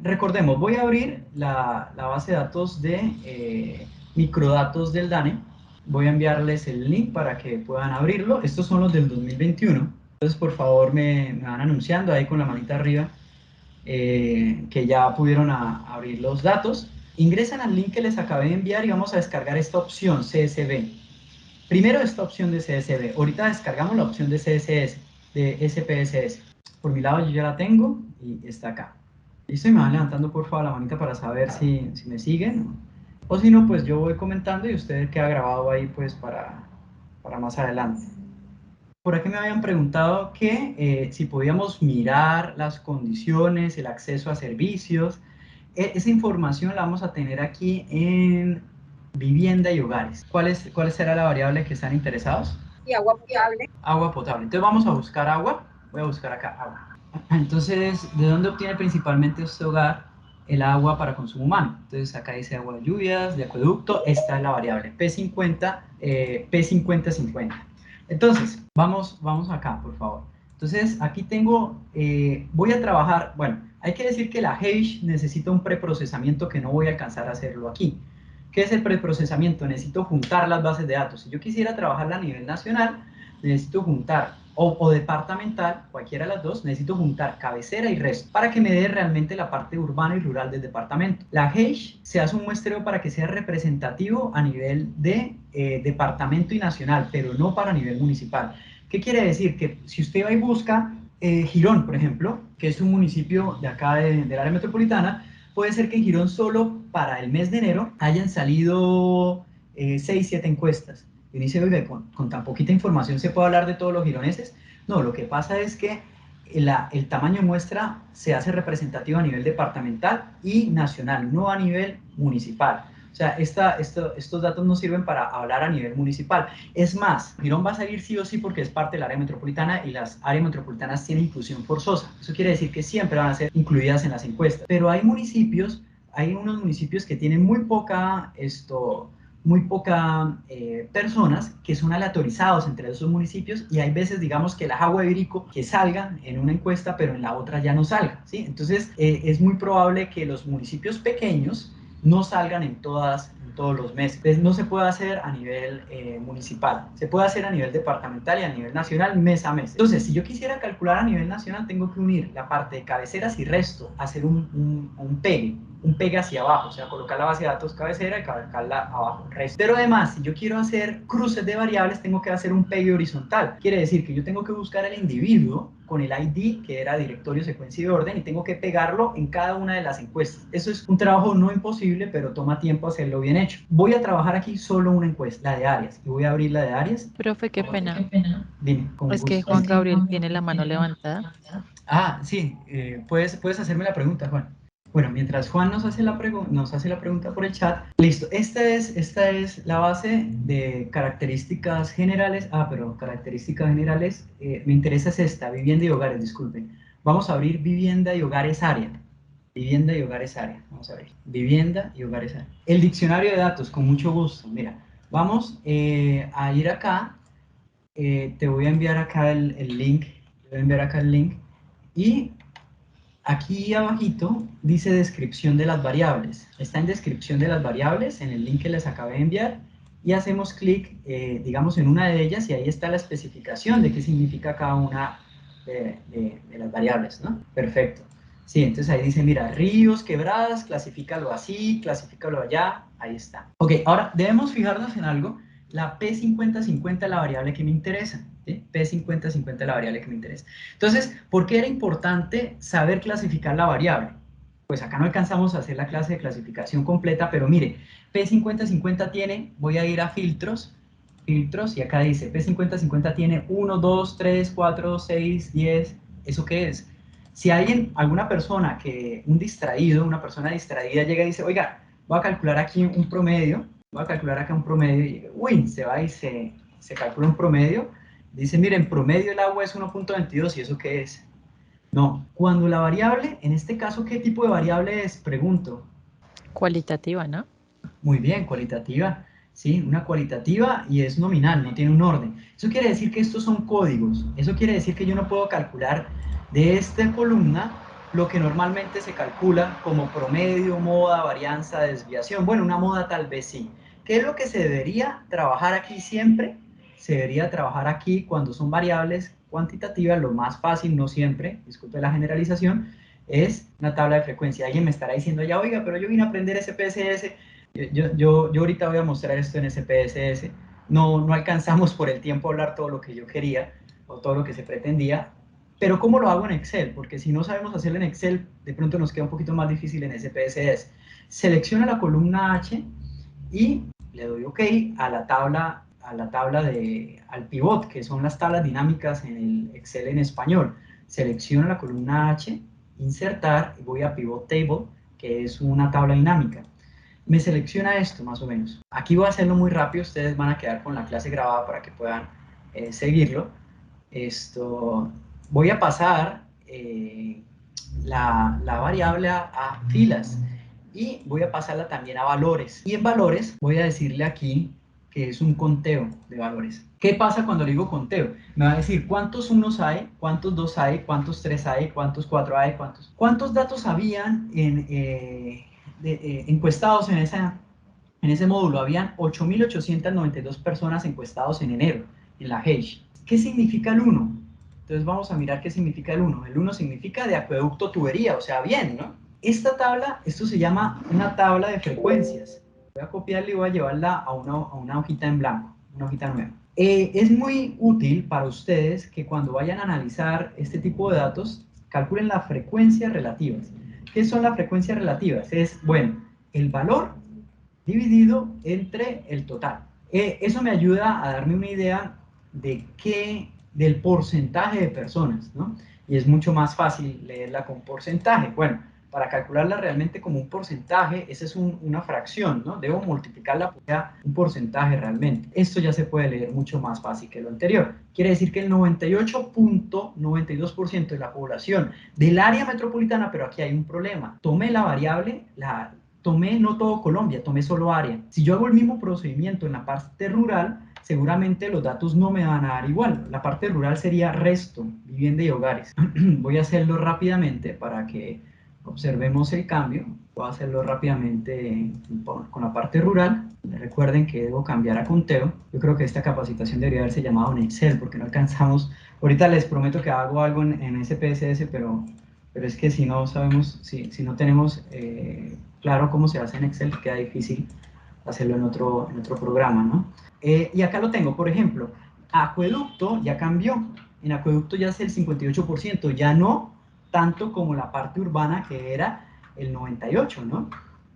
Recordemos, voy a abrir la base de datos de microdatos del DANE. Voy a enviarles el link para que puedan abrirlo. Estos son los del 2021. Entonces, por favor, me van anunciando ahí con la manita arriba que ya pudieron abrir los datos. Ingresan al link que les acabé de enviar y vamos a descargar esta opción CSV. Primero esta opción de CSV. Ahorita descargamos la opción de CSS, de SPSS. Por mi lado yo ya la tengo y está acá. Listo, y me van levantando por favor la manita para saber si me siguen. O si no, pues yo voy comentando y usted queda grabado ahí pues para más adelante. Por aquí me habían preguntado que si podíamos mirar las condiciones, el acceso a servicios. Esa información la vamos a tener aquí en vivienda y hogares. ¿Cuál será la variable que están interesados? Y agua potable. Agua potable. Entonces vamos a buscar agua. Voy a buscar acá agua. Entonces, ¿de dónde obtiene principalmente este hogar el agua para consumo humano. Entonces acá dice agua de lluvias, de acueducto, esta es la variable P50, P50-50. Entonces, vamos acá, por favor. Entonces, aquí tengo, voy a trabajar, bueno, hay que decir que la hash necesita un preprocesamiento que no voy a alcanzar a hacerlo aquí. ¿Qué es el preprocesamiento? Necesito juntar las bases de datos. Si yo quisiera trabajarla a nivel nacional, necesito juntar, o departamental, cualquiera de las dos, necesito juntar cabecera y resto para que me dé realmente la parte urbana y rural del departamento. La hash se hace un muestreo para que sea representativo a nivel de departamento y nacional, pero no para nivel municipal. ¿Qué quiere decir? Que si usted va y busca Girón, por ejemplo, que es un municipio de acá del área metropolitana, puede ser que en Girón solo para el mes de enero hayan salido 6, 7 encuestas. Y uno dice, oiga, con tan poquita información ¿se puede hablar de todos los gironeses? No, lo que pasa es que el tamaño muestra se hace representativo a nivel departamental y nacional, no a nivel municipal. O sea, estos datos no sirven para hablar a nivel municipal. Es más, Girón va a salir sí o sí porque es parte del área metropolitana y las áreas metropolitanas tienen inclusión forzosa. Eso quiere decir que siempre van a ser incluidas en las encuestas. Pero hay municipios, hay unos municipios que tienen muy poca personas que son aleatorizados entre esos municipios y hay veces, digamos, que la agua de Ibirico que salga en una encuesta pero en la otra ya no salga, ¿sí? Entonces es muy probable que los municipios pequeños no salgan en todos los meses. Entonces, no se puede hacer a nivel municipal, se puede hacer a nivel departamental y a nivel nacional mes a mes. Entonces, si yo quisiera calcular a nivel nacional, tengo que unir la parte de cabeceras y resto, hacer un pegue hacia abajo, o sea, colocar la base de datos cabecera y colocarla abajo, resto. Pero además, si yo quiero hacer cruces de variables, tengo que hacer un pegue horizontal. Quiere decir que yo tengo que buscar el individuo con el ID, que era directorio, secuencia y orden, y tengo que pegarlo en cada una de las encuestas. Eso es un trabajo no imposible, pero toma tiempo hacerlo bien hecho. Voy a trabajar aquí solo una encuesta, la de áreas, y voy a abrir la de áreas. Profe, qué pena. Dime, con Es que gusto. Juan Gabriel tiene la mano levantada. Ah, sí, puedes hacerme la pregunta, Juan. Bueno, mientras Juan nos hace la pregunta por el chat, listo, esta es la base de características generales. Pero características generales, me interesa es esta, vivienda y hogares, disculpen. Vamos a abrir vivienda y hogares área. Vivienda y hogares área, vamos a ver, vivienda y hogares área. El diccionario de datos, con mucho gusto, mira, vamos a ir acá, te voy a enviar acá el link, y aquí abajito dice descripción de las variables. Está en descripción de las variables, en el link que les acabé de enviar, y hacemos clic, digamos, en una de ellas, y ahí está la especificación de qué significa cada una de las variables, ¿no? Perfecto. Sí, entonces ahí dice, mira, ríos, quebradas, clasifícalo así, clasifícalo allá, ahí está. Ok, ahora debemos fijarnos en algo, la P50-50 es la variable que me interesa. ¿Sí? P50-50 es la variable que me interesa. Entonces, ¿por qué era importante saber clasificar la variable? Pues acá no alcanzamos a hacer la clase de clasificación completa, pero mire, P50-50 tiene, voy a ir a filtros, y acá dice, P50-50 tiene 1, 2, 3, 4, 6, 10, ¿eso qué es? Si alguna persona una persona distraída llega y dice, oiga, voy a calcular aquí un promedio, y uy, se va y se calcula un promedio. Dice, miren, promedio el agua es 1.22, ¿y eso qué es? No, cuando la variable, en este caso, ¿qué tipo de variable es? Pregunto. Cualitativa, ¿no? Muy bien, cualitativa, ¿sí? Una cualitativa y es nominal, no tiene un orden. Eso quiere decir que estos son códigos. Eso quiere decir que yo no puedo calcular de esta columna lo que normalmente se calcula como promedio, moda, varianza, desviación. Bueno, una moda tal vez sí. ¿Qué es lo que se debería trabajar aquí siempre? Se debería trabajar aquí cuando son variables cuantitativas, lo más fácil, no siempre, disculpe la generalización, es una tabla de frecuencia. Alguien me estará diciendo ya, oiga, pero yo vine a aprender SPSS. Yo ahorita voy a mostrar esto en SPSS. No alcanzamos por el tiempo a hablar todo lo que yo quería o todo lo que se pretendía, pero ¿cómo lo hago en Excel? Porque si no sabemos hacerlo en Excel, de pronto nos queda un poquito más difícil en SPSS. Selecciono la columna H y le doy OK a la tabla al pivot, que son las tablas dinámicas en el Excel en español. Selecciono la columna H, insertar, y voy a pivot table, que es una tabla dinámica. Me selecciona esto más o menos. Aquí voy a hacerlo muy rápido, ustedes van a quedar con la clase grabada para que puedan seguirlo. Voy a pasar la variable a filas y voy a pasarla también a valores. Y en valores voy a decirle aquí que es un conteo de valores. ¿Qué pasa cuando le digo conteo? Me va a decir cuántos unos hay, cuántos dos hay, cuántos tres hay, cuántos cuatro hay, cuántos datos habían encuestados en ese módulo. Habían 8.892 personas encuestados en enero en la Heish. ¿Qué significa el 1? Entonces vamos a mirar qué significa el 1. El 1 significa de acueducto tubería, o sea, bien, ¿no? Esta tabla, esto se llama una tabla de frecuencias. Voy a copiarla y voy a llevarla a una hojita en blanco, una hojita nueva. Es muy útil para ustedes que cuando vayan a analizar este tipo de datos, calculen las frecuencias relativas. ¿Qué son las frecuencias relativas? Es, bueno, el valor dividido entre el total. Eso me ayuda a darme una idea del porcentaje de personas, ¿no? Y es mucho más fácil leerla con porcentaje. Bueno, para calcularla realmente como un porcentaje, esa es una fracción, ¿no? Debo multiplicarla por un porcentaje realmente. Esto ya se puede leer mucho más fácil que lo anterior. Quiere decir que el 98.92% de la población del área metropolitana, pero aquí hay un problema. Tomé la variable, tomé no todo Colombia, tomé solo área. Si yo hago el mismo procedimiento en la parte rural, seguramente los datos no me van a dar igual. La parte rural sería resto, vivienda y hogares. Voy a hacerlo rápidamente para que observemos el cambio. Voy a hacerlo rápidamente con la parte rural. Recuerden que debo cambiar a conteo. Yo creo que esta capacitación debería haberse llamado en Excel porque no alcanzamos. Ahorita les prometo que hago algo en SPSS, pero es que si no sabemos, si no tenemos claro cómo se hace en Excel, queda difícil hacerlo en otro programa, ¿no? Y acá lo tengo, por ejemplo, acueducto ya cambió. En acueducto ya es el 58%, ya no tanto como la parte urbana que era el 98%, ¿no?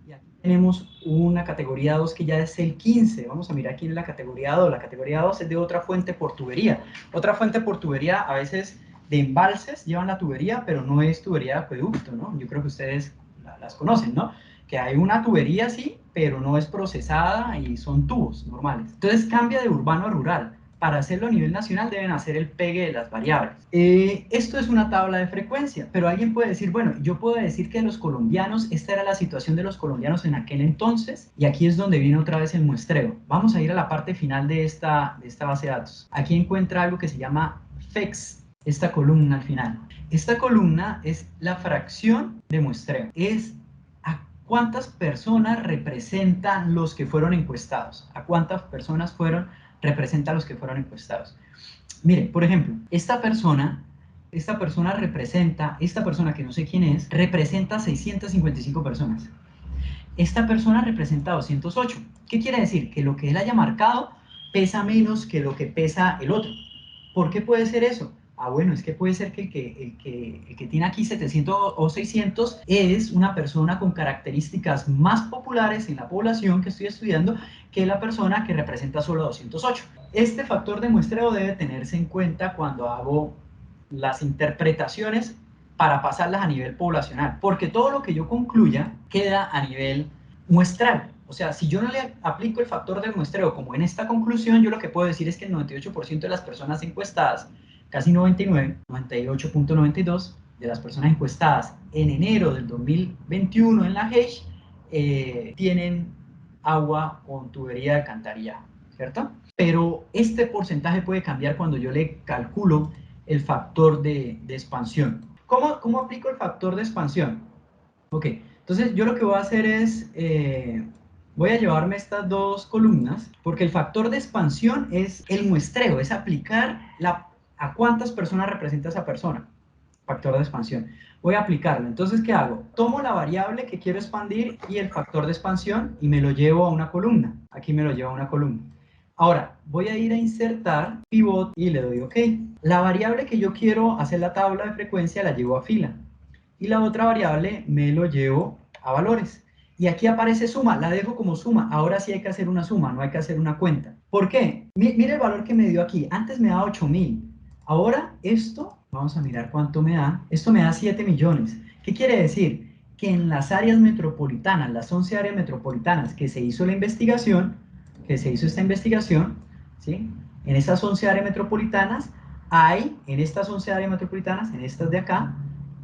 Y aquí tenemos una categoría 2 que ya es el 15%. Vamos a mirar aquí en la categoría 2. La categoría 2 es de otra fuente por tubería. Otra fuente por tubería a veces de embalses llevan la tubería, pero no es tubería de acueducto, ¿no? Yo creo que ustedes las conocen, ¿no? Que hay una tubería, sí, pero no es procesada y son tubos normales. Entonces cambia de urbano a rural. Para hacerlo a nivel nacional deben hacer el pegue de las variables. Esto es una tabla de frecuencia, pero alguien puede decir, bueno, yo puedo decir que los colombianos, esta era la situación de los colombianos en aquel entonces, y aquí es donde viene otra vez el muestreo. Vamos a ir a la parte final de esta base de datos. Aquí encuentra algo que se llama FEX, esta columna al final. Esta columna es la fracción de muestreo. Es ¿cuántas personas representan los que fueron encuestados? ¿A cuántas personas representan los que fueron encuestados? Mire, por ejemplo, esta persona representa, esta persona que no sé quién es, representa 655 personas. Esta persona representa 208. ¿Qué quiere decir? Que lo que él haya marcado pesa menos que lo que pesa el otro. ¿Por qué puede ser eso? Ah, bueno, es que puede ser que el que tiene aquí 700 o 600 es una persona con características más populares en la población que estoy estudiando que la persona que representa solo 208. Este factor de muestreo debe tenerse en cuenta cuando hago las interpretaciones para pasarlas a nivel poblacional, porque todo lo que yo concluya queda a nivel muestral. O sea, si yo no le aplico el factor de muestreo como en esta conclusión, yo lo que puedo decir es que el 98% de las personas encuestadas, casi 99, 98.92 de las personas encuestadas en enero del 2021 en la Heish tienen agua con tubería de alcantarillado, ¿cierto? Pero este porcentaje puede cambiar cuando yo le calculo el factor de expansión. ¿Cómo aplico el factor de expansión? Ok, entonces yo lo que voy a hacer es, voy a llevarme estas dos columnas, porque el factor de expansión es el muestreo, es aplicar a cuántas personas representa esa persona, factor de expansión. Voy a aplicarlo, entonces ¿qué hago? Tomo la variable que quiero expandir y el factor de expansión y me lo llevo a una columna. Aquí me lo llevo a una columna. Ahora, voy a ir a insertar pivot y le doy OK. La variable que yo quiero hacer la tabla de frecuencia la llevo a fila. Y la otra variable me lo llevo a valores. Y aquí aparece suma, la dejo como suma. Ahora sí hay que hacer una suma, no hay que hacer una cuenta. ¿Por qué? Mire el valor que me dio aquí. Antes me daba 8.000. Ahora esto, vamos a mirar cuánto me da. Esto me da 7 millones. ¿Qué quiere decir? Que en las áreas metropolitanas, las 11 áreas metropolitanas que se hizo la investigación, ¿sí? En esas 11 áreas metropolitanas hay, en estas 11 áreas metropolitanas, en estas de acá,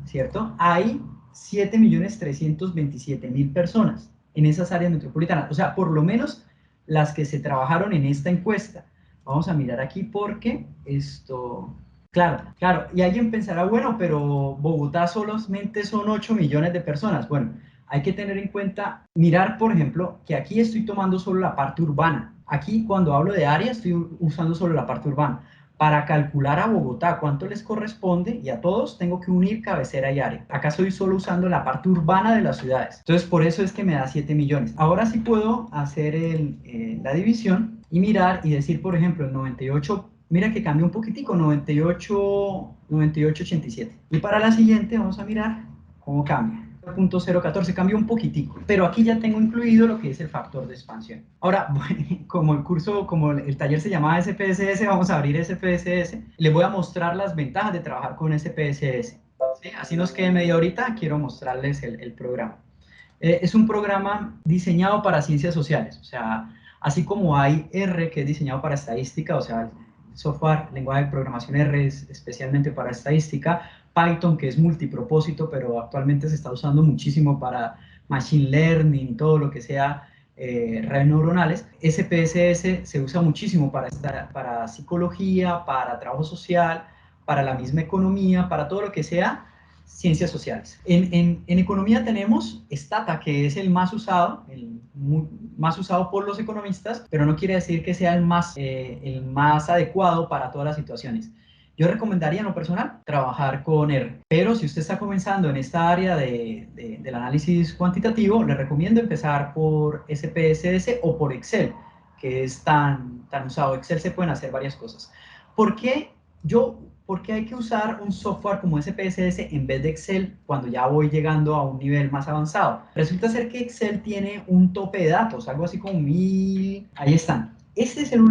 ¿cierto? Hay 7.327.000 personas en esas áreas metropolitanas, o sea, por lo menos las que se trabajaron en esta encuesta. Vamos a mirar aquí porque esto... Claro, claro, y alguien pensará, bueno, pero Bogotá solamente son 8 millones de personas. Bueno, hay que tener en cuenta, mirar, por ejemplo, que aquí estoy tomando solo la parte urbana. Aquí, cuando hablo de área, estoy usando solo la parte urbana. Para calcular a Bogotá cuánto les corresponde, y a todos tengo que unir cabecera y área. Acá estoy solo usando la parte urbana de las ciudades. Entonces, por eso es que me da 7 millones. Ahora sí puedo hacer la división y mirar y decir, por ejemplo, el 98, mira que cambia un poquitico, 98,87. Y para la siguiente vamos a mirar cómo cambia. 0.014 cambia un poquitico, pero aquí ya tengo incluido lo que es el factor de expansión. Ahora, bueno, como el curso, como el taller se llamaba SPSS, vamos a abrir SPSS y les voy a mostrar las ventajas de trabajar con SPSS. ¿Sí? Así nos quede media horita, quiero mostrarles el programa. Es un programa diseñado para ciencias sociales, o sea, así como hay R, que es diseñado para estadística, o sea, el software, lenguaje de programación R es especialmente para estadística, Python, que es multipropósito, pero actualmente se está usando muchísimo para machine learning y todo lo que sea redes neuronales. SPSS se usa muchísimo para psicología, para trabajo social, para la misma economía, para todo lo que sea ciencias sociales. En economía tenemos Stata, que es el más usado, más usado por los economistas, pero no quiere decir que sea el más adecuado para todas las situaciones. Yo recomendaría en lo personal trabajar con R, pero si usted está comenzando en esta área del análisis cuantitativo, le recomiendo empezar por SPSS o por Excel, que es tan usado. Excel se pueden hacer varias cosas. ¿Por qué hay que usar un software como SPSS en vez de Excel cuando ya voy llegando a un nivel más avanzado? Resulta ser que Excel tiene un tope de datos, algo así como 1000, ahí están. Este es la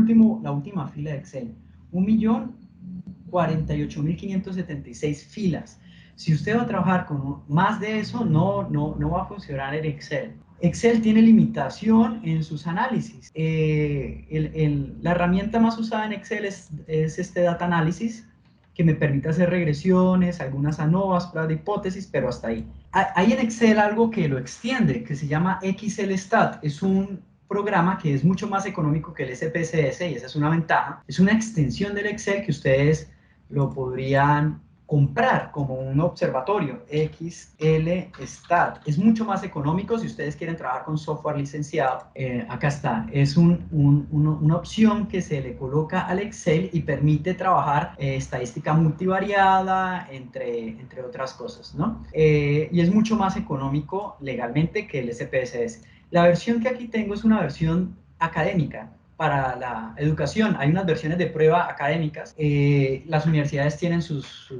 última fila de Excel, 1.048.576 filas. Si usted va a trabajar con más de eso, no va a funcionar en Excel. Excel tiene limitación en sus análisis. La herramienta más usada en Excel es este Data Analysis, que me permite hacer regresiones, algunas ANOVAs, pruebas de hipótesis, pero hasta ahí. Hay en Excel algo que lo extiende, que se llama XLStat. Es un programa que es mucho más económico que el SPSS, y esa es una ventaja. Es una extensión del Excel que ustedes lo podrían comprar como un observatorio. XLStat es mucho más económico si ustedes quieren trabajar con software licenciado. Acá está, es una opción que se le coloca al Excel y permite trabajar estadística multivariada, entre otras cosas, ¿no? Y es mucho más económico legalmente que el SPSS. La versión que aquí tengo es una versión académica para la educación. Hay unas versiones de prueba académicas. Las universidades tienen sus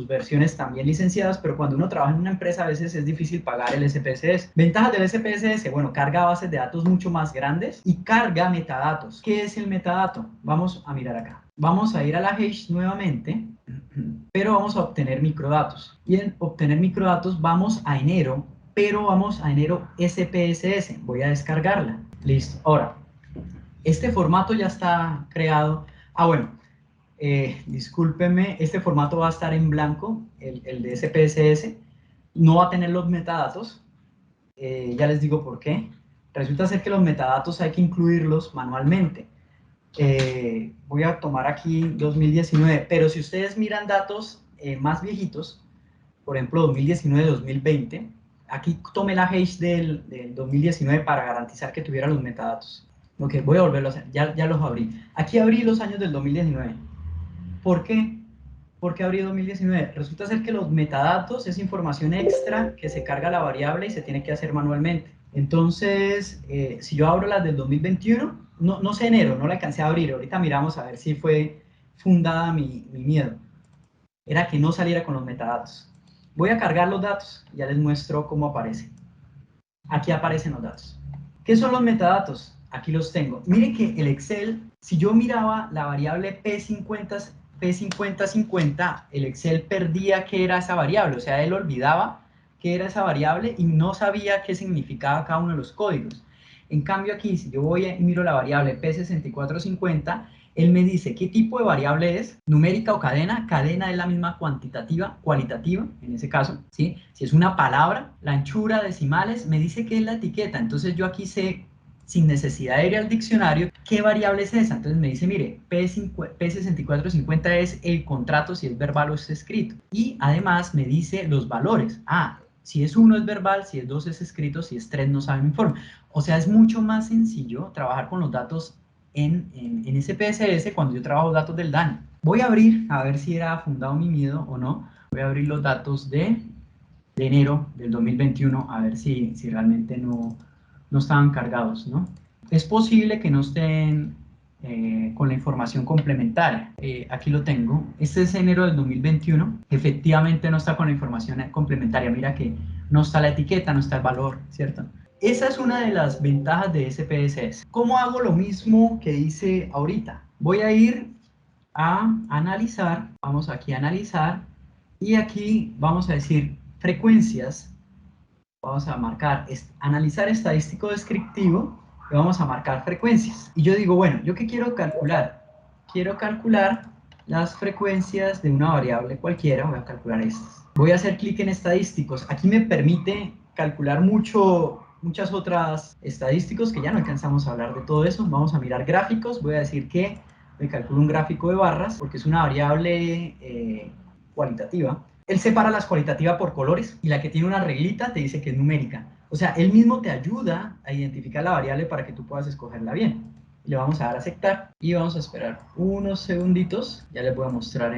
versiones también licenciadas, pero cuando uno trabaja en una empresa a veces es difícil pagar el SPSS. Ventajas del SPSS, bueno, carga bases de datos mucho más grandes y carga metadatos. ¿Qué es el metadato? Vamos a mirar acá. Vamos a ir a la H nuevamente, pero vamos a obtener microdatos. Y en obtener microdatos vamos a enero, pero vamos a enero SPSS. Voy a descargarla. Listo. Ahora, este formato ya está creado. Bueno, discúlpenme, este formato va a estar en blanco, el de SPSS. No va a tener los metadatos. Ya les digo por qué. Resulta ser que los metadatos hay que incluirlos manualmente. Voy a tomar aquí 2019, pero si ustedes miran datos más viejitos, por ejemplo 2019-2020, aquí tomé la hash del 2019 para garantizar que tuviera los metadatos. Ok, voy a volverlo a hacer, ya los abrí. Aquí abrí los años del 2019. ¿Por qué? ¿Por qué abrí 2019? Resulta ser que los metadatos es información extra que se carga a la variable y se tiene que hacer manualmente. Entonces, si yo abro las del 2021, no sé enero, no la alcancé a abrir. Ahorita miramos a ver si fue fundada mi miedo. Era que no saliera con los metadatos. Voy a cargar los datos, ya les muestro cómo aparece. Aquí aparecen los datos. ¿Qué son los metadatos? Aquí los tengo. Miren que el Excel, si yo miraba la variable P50, el Excel perdía qué era esa variable, o sea, él olvidaba qué era esa variable y no sabía qué significaba cada uno de los códigos. En cambio aquí, si yo voy y miro la variable P6450, Él me dice qué tipo de variable es, numérica o cadena. Cadena es la misma cuantitativa, cualitativa, en ese caso, ¿sí? Si es una palabra, la anchura, decimales, me dice qué es la etiqueta. Entonces yo aquí sé, sin necesidad de ir al diccionario, qué variable es esa. Entonces me dice, mire, P6450 es el contrato, si es verbal o es escrito. Y además me dice los valores. Si es 1 es verbal, si es 2 es escrito, si es 3 no sabe mi informe. O sea, es mucho más sencillo trabajar con los datos en SPSS cuando yo trabajo datos del DANE. Voy a abrir, a ver si era fundado mi miedo o no. Voy a abrir los datos de enero del 2021, a ver si realmente no estaban cargados, ¿no? Es posible que no estén con la información complementaria. Aquí lo tengo. Este es enero del 2021. Efectivamente no está con la información complementaria. Mira que no está la etiqueta, no está el valor, ¿cierto? Esa es una de las ventajas de SPSS. ¿Cómo hago lo mismo que hice ahorita? Voy a ir a analizar, vamos aquí a analizar, y aquí vamos a decir frecuencias, vamos a marcar analizar estadístico descriptivo, y vamos a marcar frecuencias. Y yo digo, bueno, ¿yo qué quiero calcular? Quiero calcular las frecuencias de una variable cualquiera, voy a calcular estas. Voy a hacer clic en estadísticos. Aquí me permite calcular muchas otras estadísticos que ya no alcanzamos a hablar de todo eso. Vamos a mirar gráficos. Voy a decir que me calculo un gráfico de barras porque es una variable cualitativa. Él separa las cualitativas por colores y la que tiene una reglita te dice que es numérica. O sea, él mismo te ayuda a identificar la variable para que tú puedas escogerla bien. Le vamos a dar a aceptar y vamos a esperar unos segunditos. Ya les voy a mostrar,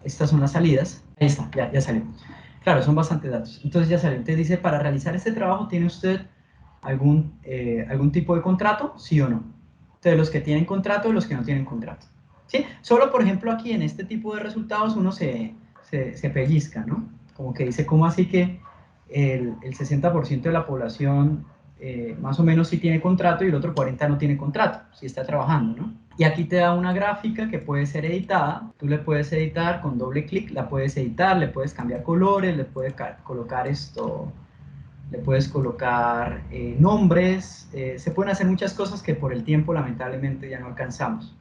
estas son las salidas. Ahí está, ya salió. Claro, son bastantes datos. Entonces ya salió. Entonces dice, para realizar este trabajo, ¿tiene usted algún tipo de contrato? ¿Sí o no? Entonces los que tienen contrato y los que no tienen contrato. ¿Sí? Solo, por ejemplo, aquí en este tipo de resultados uno se pellizca, ¿no? Como que dice, ¿cómo así que el 60% de la población más o menos sí tiene contrato y el otro 40% no tiene contrato, sí está trabajando, ¿no? Y aquí te da una gráfica que puede ser editada. Tú le puedes editar con doble clic, la puedes editar, le puedes cambiar colores, le puedes colocar le puedes colocar nombres, se pueden hacer muchas cosas que por el tiempo lamentablemente ya no alcanzamos.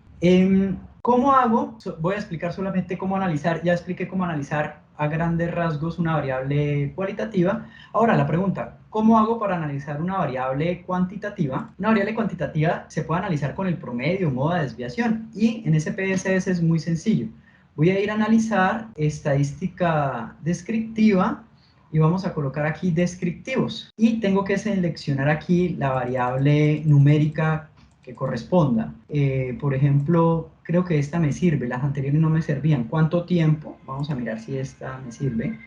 ¿Cómo hago? Voy a explicar solamente cómo analizar. Ya expliqué cómo analizar a grandes rasgos una variable cualitativa. Ahora la pregunta, ¿cómo hago para analizar una variable cuantitativa? Una variable cuantitativa se puede analizar con el promedio, moda de desviación, y en SPSS es muy sencillo. Voy a ir a analizar estadística descriptiva y vamos a colocar aquí descriptivos. Y tengo que seleccionar aquí la variable numérica que corresponda. Por ejemplo, creo que esta me sirve, las anteriores no me servían. ¿Cuánto tiempo? Vamos a mirar si esta me sirve.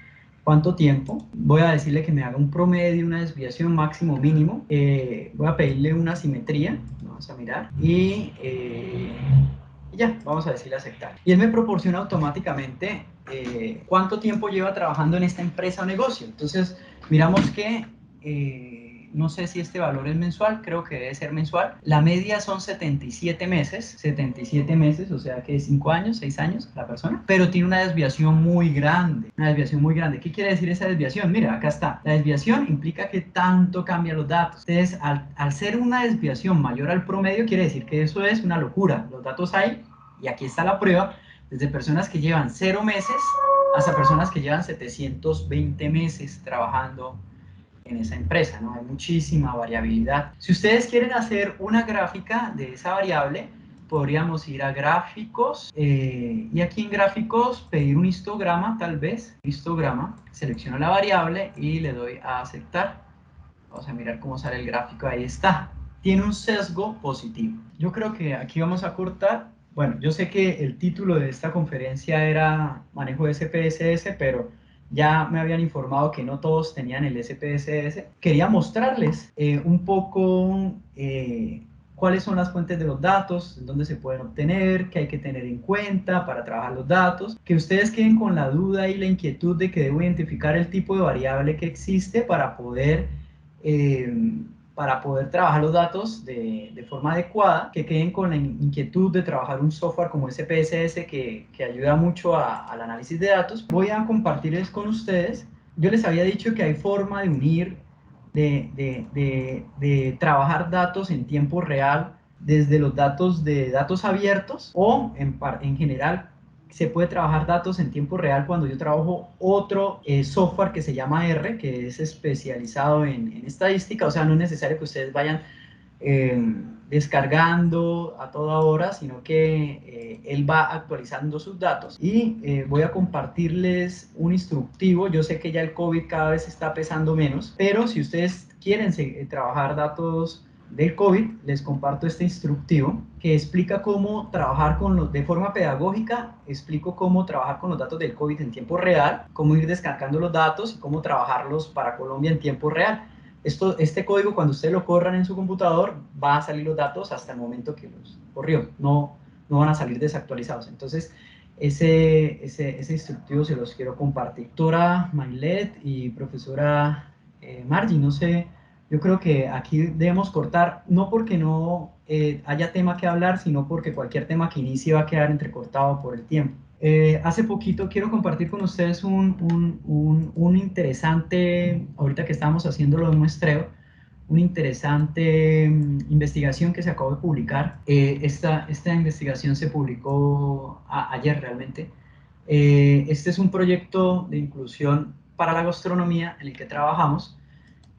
¿Cuánto tiempo? Voy a decirle que me haga un promedio, una desviación máximo mínimo. Voy a pedirle una simetría. Vamos a mirar. Y ya, vamos a decirle aceptar. Y él me proporciona automáticamente cuánto tiempo lleva trabajando en esta empresa o negocio. Entonces, miramos que no sé si este valor es mensual, creo que debe ser mensual. La media son 77 meses, o sea que 5 años, 6 años la persona, pero tiene una desviación muy grande, ¿Qué quiere decir esa desviación? Mira, acá está. La desviación implica que tanto cambian los datos. Entonces, al ser una desviación mayor al promedio, quiere decir que eso es una locura. Los datos hay, y aquí está la prueba, desde personas que llevan 0 meses hasta personas que llevan 720 meses trabajando en esa empresa, ¿no? Hay muchísima variabilidad. Si ustedes quieren hacer una gráfica de esa variable, podríamos ir a gráficos y aquí en gráficos pedir un histograma, tal vez, histograma, selecciono la variable y le doy a aceptar. Vamos a mirar cómo sale el gráfico, ahí está. Tiene un sesgo positivo. Yo creo que aquí vamos a cortar. Bueno, yo sé que el título de esta conferencia era manejo de SPSS, pero ya me habían informado que no todos tenían el SPSS. Quería mostrarles un poco cuáles son las fuentes de los datos, dónde se pueden obtener, qué hay que tener en cuenta para trabajar los datos, que ustedes queden con la duda y la inquietud de que debo identificar el tipo de variable que existe para poder trabajar los datos de forma adecuada, que queden con la inquietud de trabajar un software como SPSS que ayuda mucho al análisis de datos. Voy a compartirles con ustedes. Yo les había dicho que hay forma de unir, de trabajar datos en tiempo real desde los datos de datos abiertos o en general se puede trabajar datos en tiempo real cuando yo trabajo otro software que se llama R, que es especializado en estadística. O sea, no es necesario que ustedes vayan descargando a toda hora, sino que él va actualizando sus datos. Y voy a compartirles un instructivo. Yo sé que ya el COVID cada vez está pesando menos, pero si ustedes quieren trabajar datos del COVID, les comparto este instructivo que explica cómo trabajar de forma pedagógica. Explico cómo trabajar con los datos del COVID en tiempo real, cómo ir descargando los datos y cómo trabajarlos para Colombia en tiempo real. Este código, cuando ustedes lo corran en su computador, va a salir los datos hasta el momento que los corrió, no van a salir desactualizados. Entonces, ese instructivo se los quiero compartir. Doctora Maylet y profesora Margie, no sé, yo creo que aquí debemos cortar, no porque no haya tema que hablar, sino porque cualquier tema que inicie va a quedar entrecortado por el tiempo. Hace poquito quiero compartir con ustedes un interesante, ahorita que estamos haciendo lo de muestreo, una interesante investigación que se acabó de publicar. Esta investigación se publicó ayer realmente. Este es un proyecto de inclusión para la gastronomía en el que trabajamos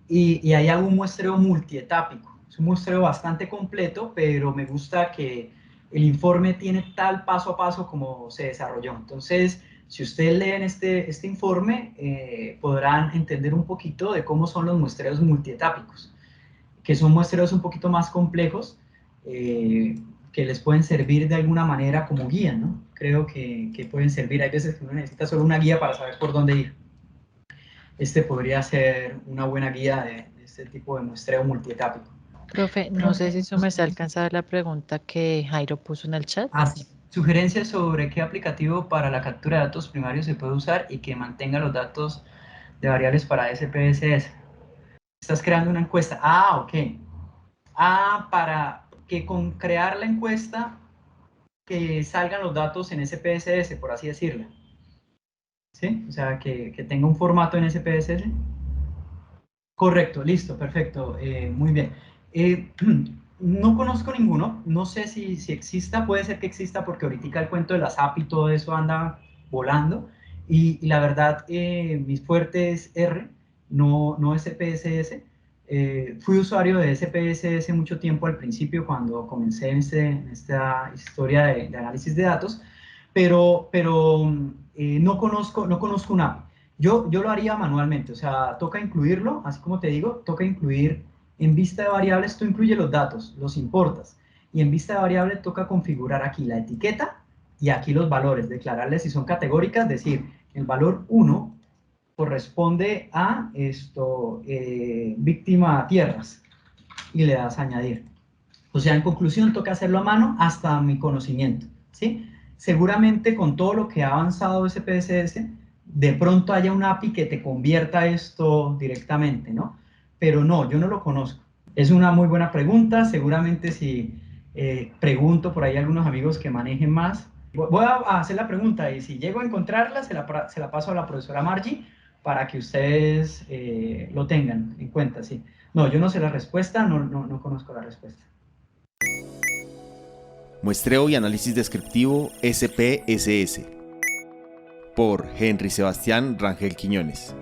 y ahí hago un muestreo multietápico. Es un muestreo bastante completo, pero me gusta que el informe tiene tal paso a paso como se desarrolló. Entonces, si ustedes leen este informe, podrán entender un poquito de cómo son los muestreos multietápicos, que son muestreos un poquito más complejos, que les pueden servir de alguna manera como guía, ¿no? Creo que pueden servir. Hay veces que uno necesita solo una guía para saber por dónde ir. Este podría ser una buena guía de este tipo de muestreo multietápico. Profe, no sé si su merced alcanza a ver la pregunta que Jairo puso en el chat. Sí. Sugerencias sobre qué aplicativo para la captura de datos primarios se puede usar y que mantenga los datos de variables para SPSS. Estás creando una encuesta. Ok. Para que con crear la encuesta que salgan los datos en SPSS, por así decirlo. ¿Sí? O sea, que tenga un formato en SPSS. Correcto, listo, perfecto, muy bien. No conozco ninguno, no sé si exista, puede ser que exista porque ahorita el cuento de las API y todo eso anda volando, y la verdad, mis fuertes R, no SPSS. Fui usuario de SPSS mucho tiempo al principio cuando comencé en esta historia de análisis de datos, pero no conozco una API. Yo lo haría manualmente, o sea, toca incluirlo, así como te digo, toca incluir en vista de variables, tú incluyes los datos, los importas, y en vista de variables toca configurar aquí la etiqueta y aquí los valores, declararles si son categóricas, decir, el valor 1 corresponde a víctima tierras, y le das a añadir. O sea, en conclusión, toca hacerlo a mano hasta mi conocimiento, ¿sí? Seguramente con todo lo que ha avanzado SPSS, de pronto haya una API que te convierta esto directamente, ¿no? Pero no, yo no lo conozco. Es una muy buena pregunta. Seguramente si pregunto por ahí a algunos amigos que manejen más, voy a hacer la pregunta y si llego a encontrarla, se la paso a la profesora Margie para que ustedes lo tengan en cuenta, ¿sí? No, yo no sé la respuesta, no conozco la respuesta. Muestreo y análisis descriptivo SPSS por Henry Sebastián Rangel Quiñones.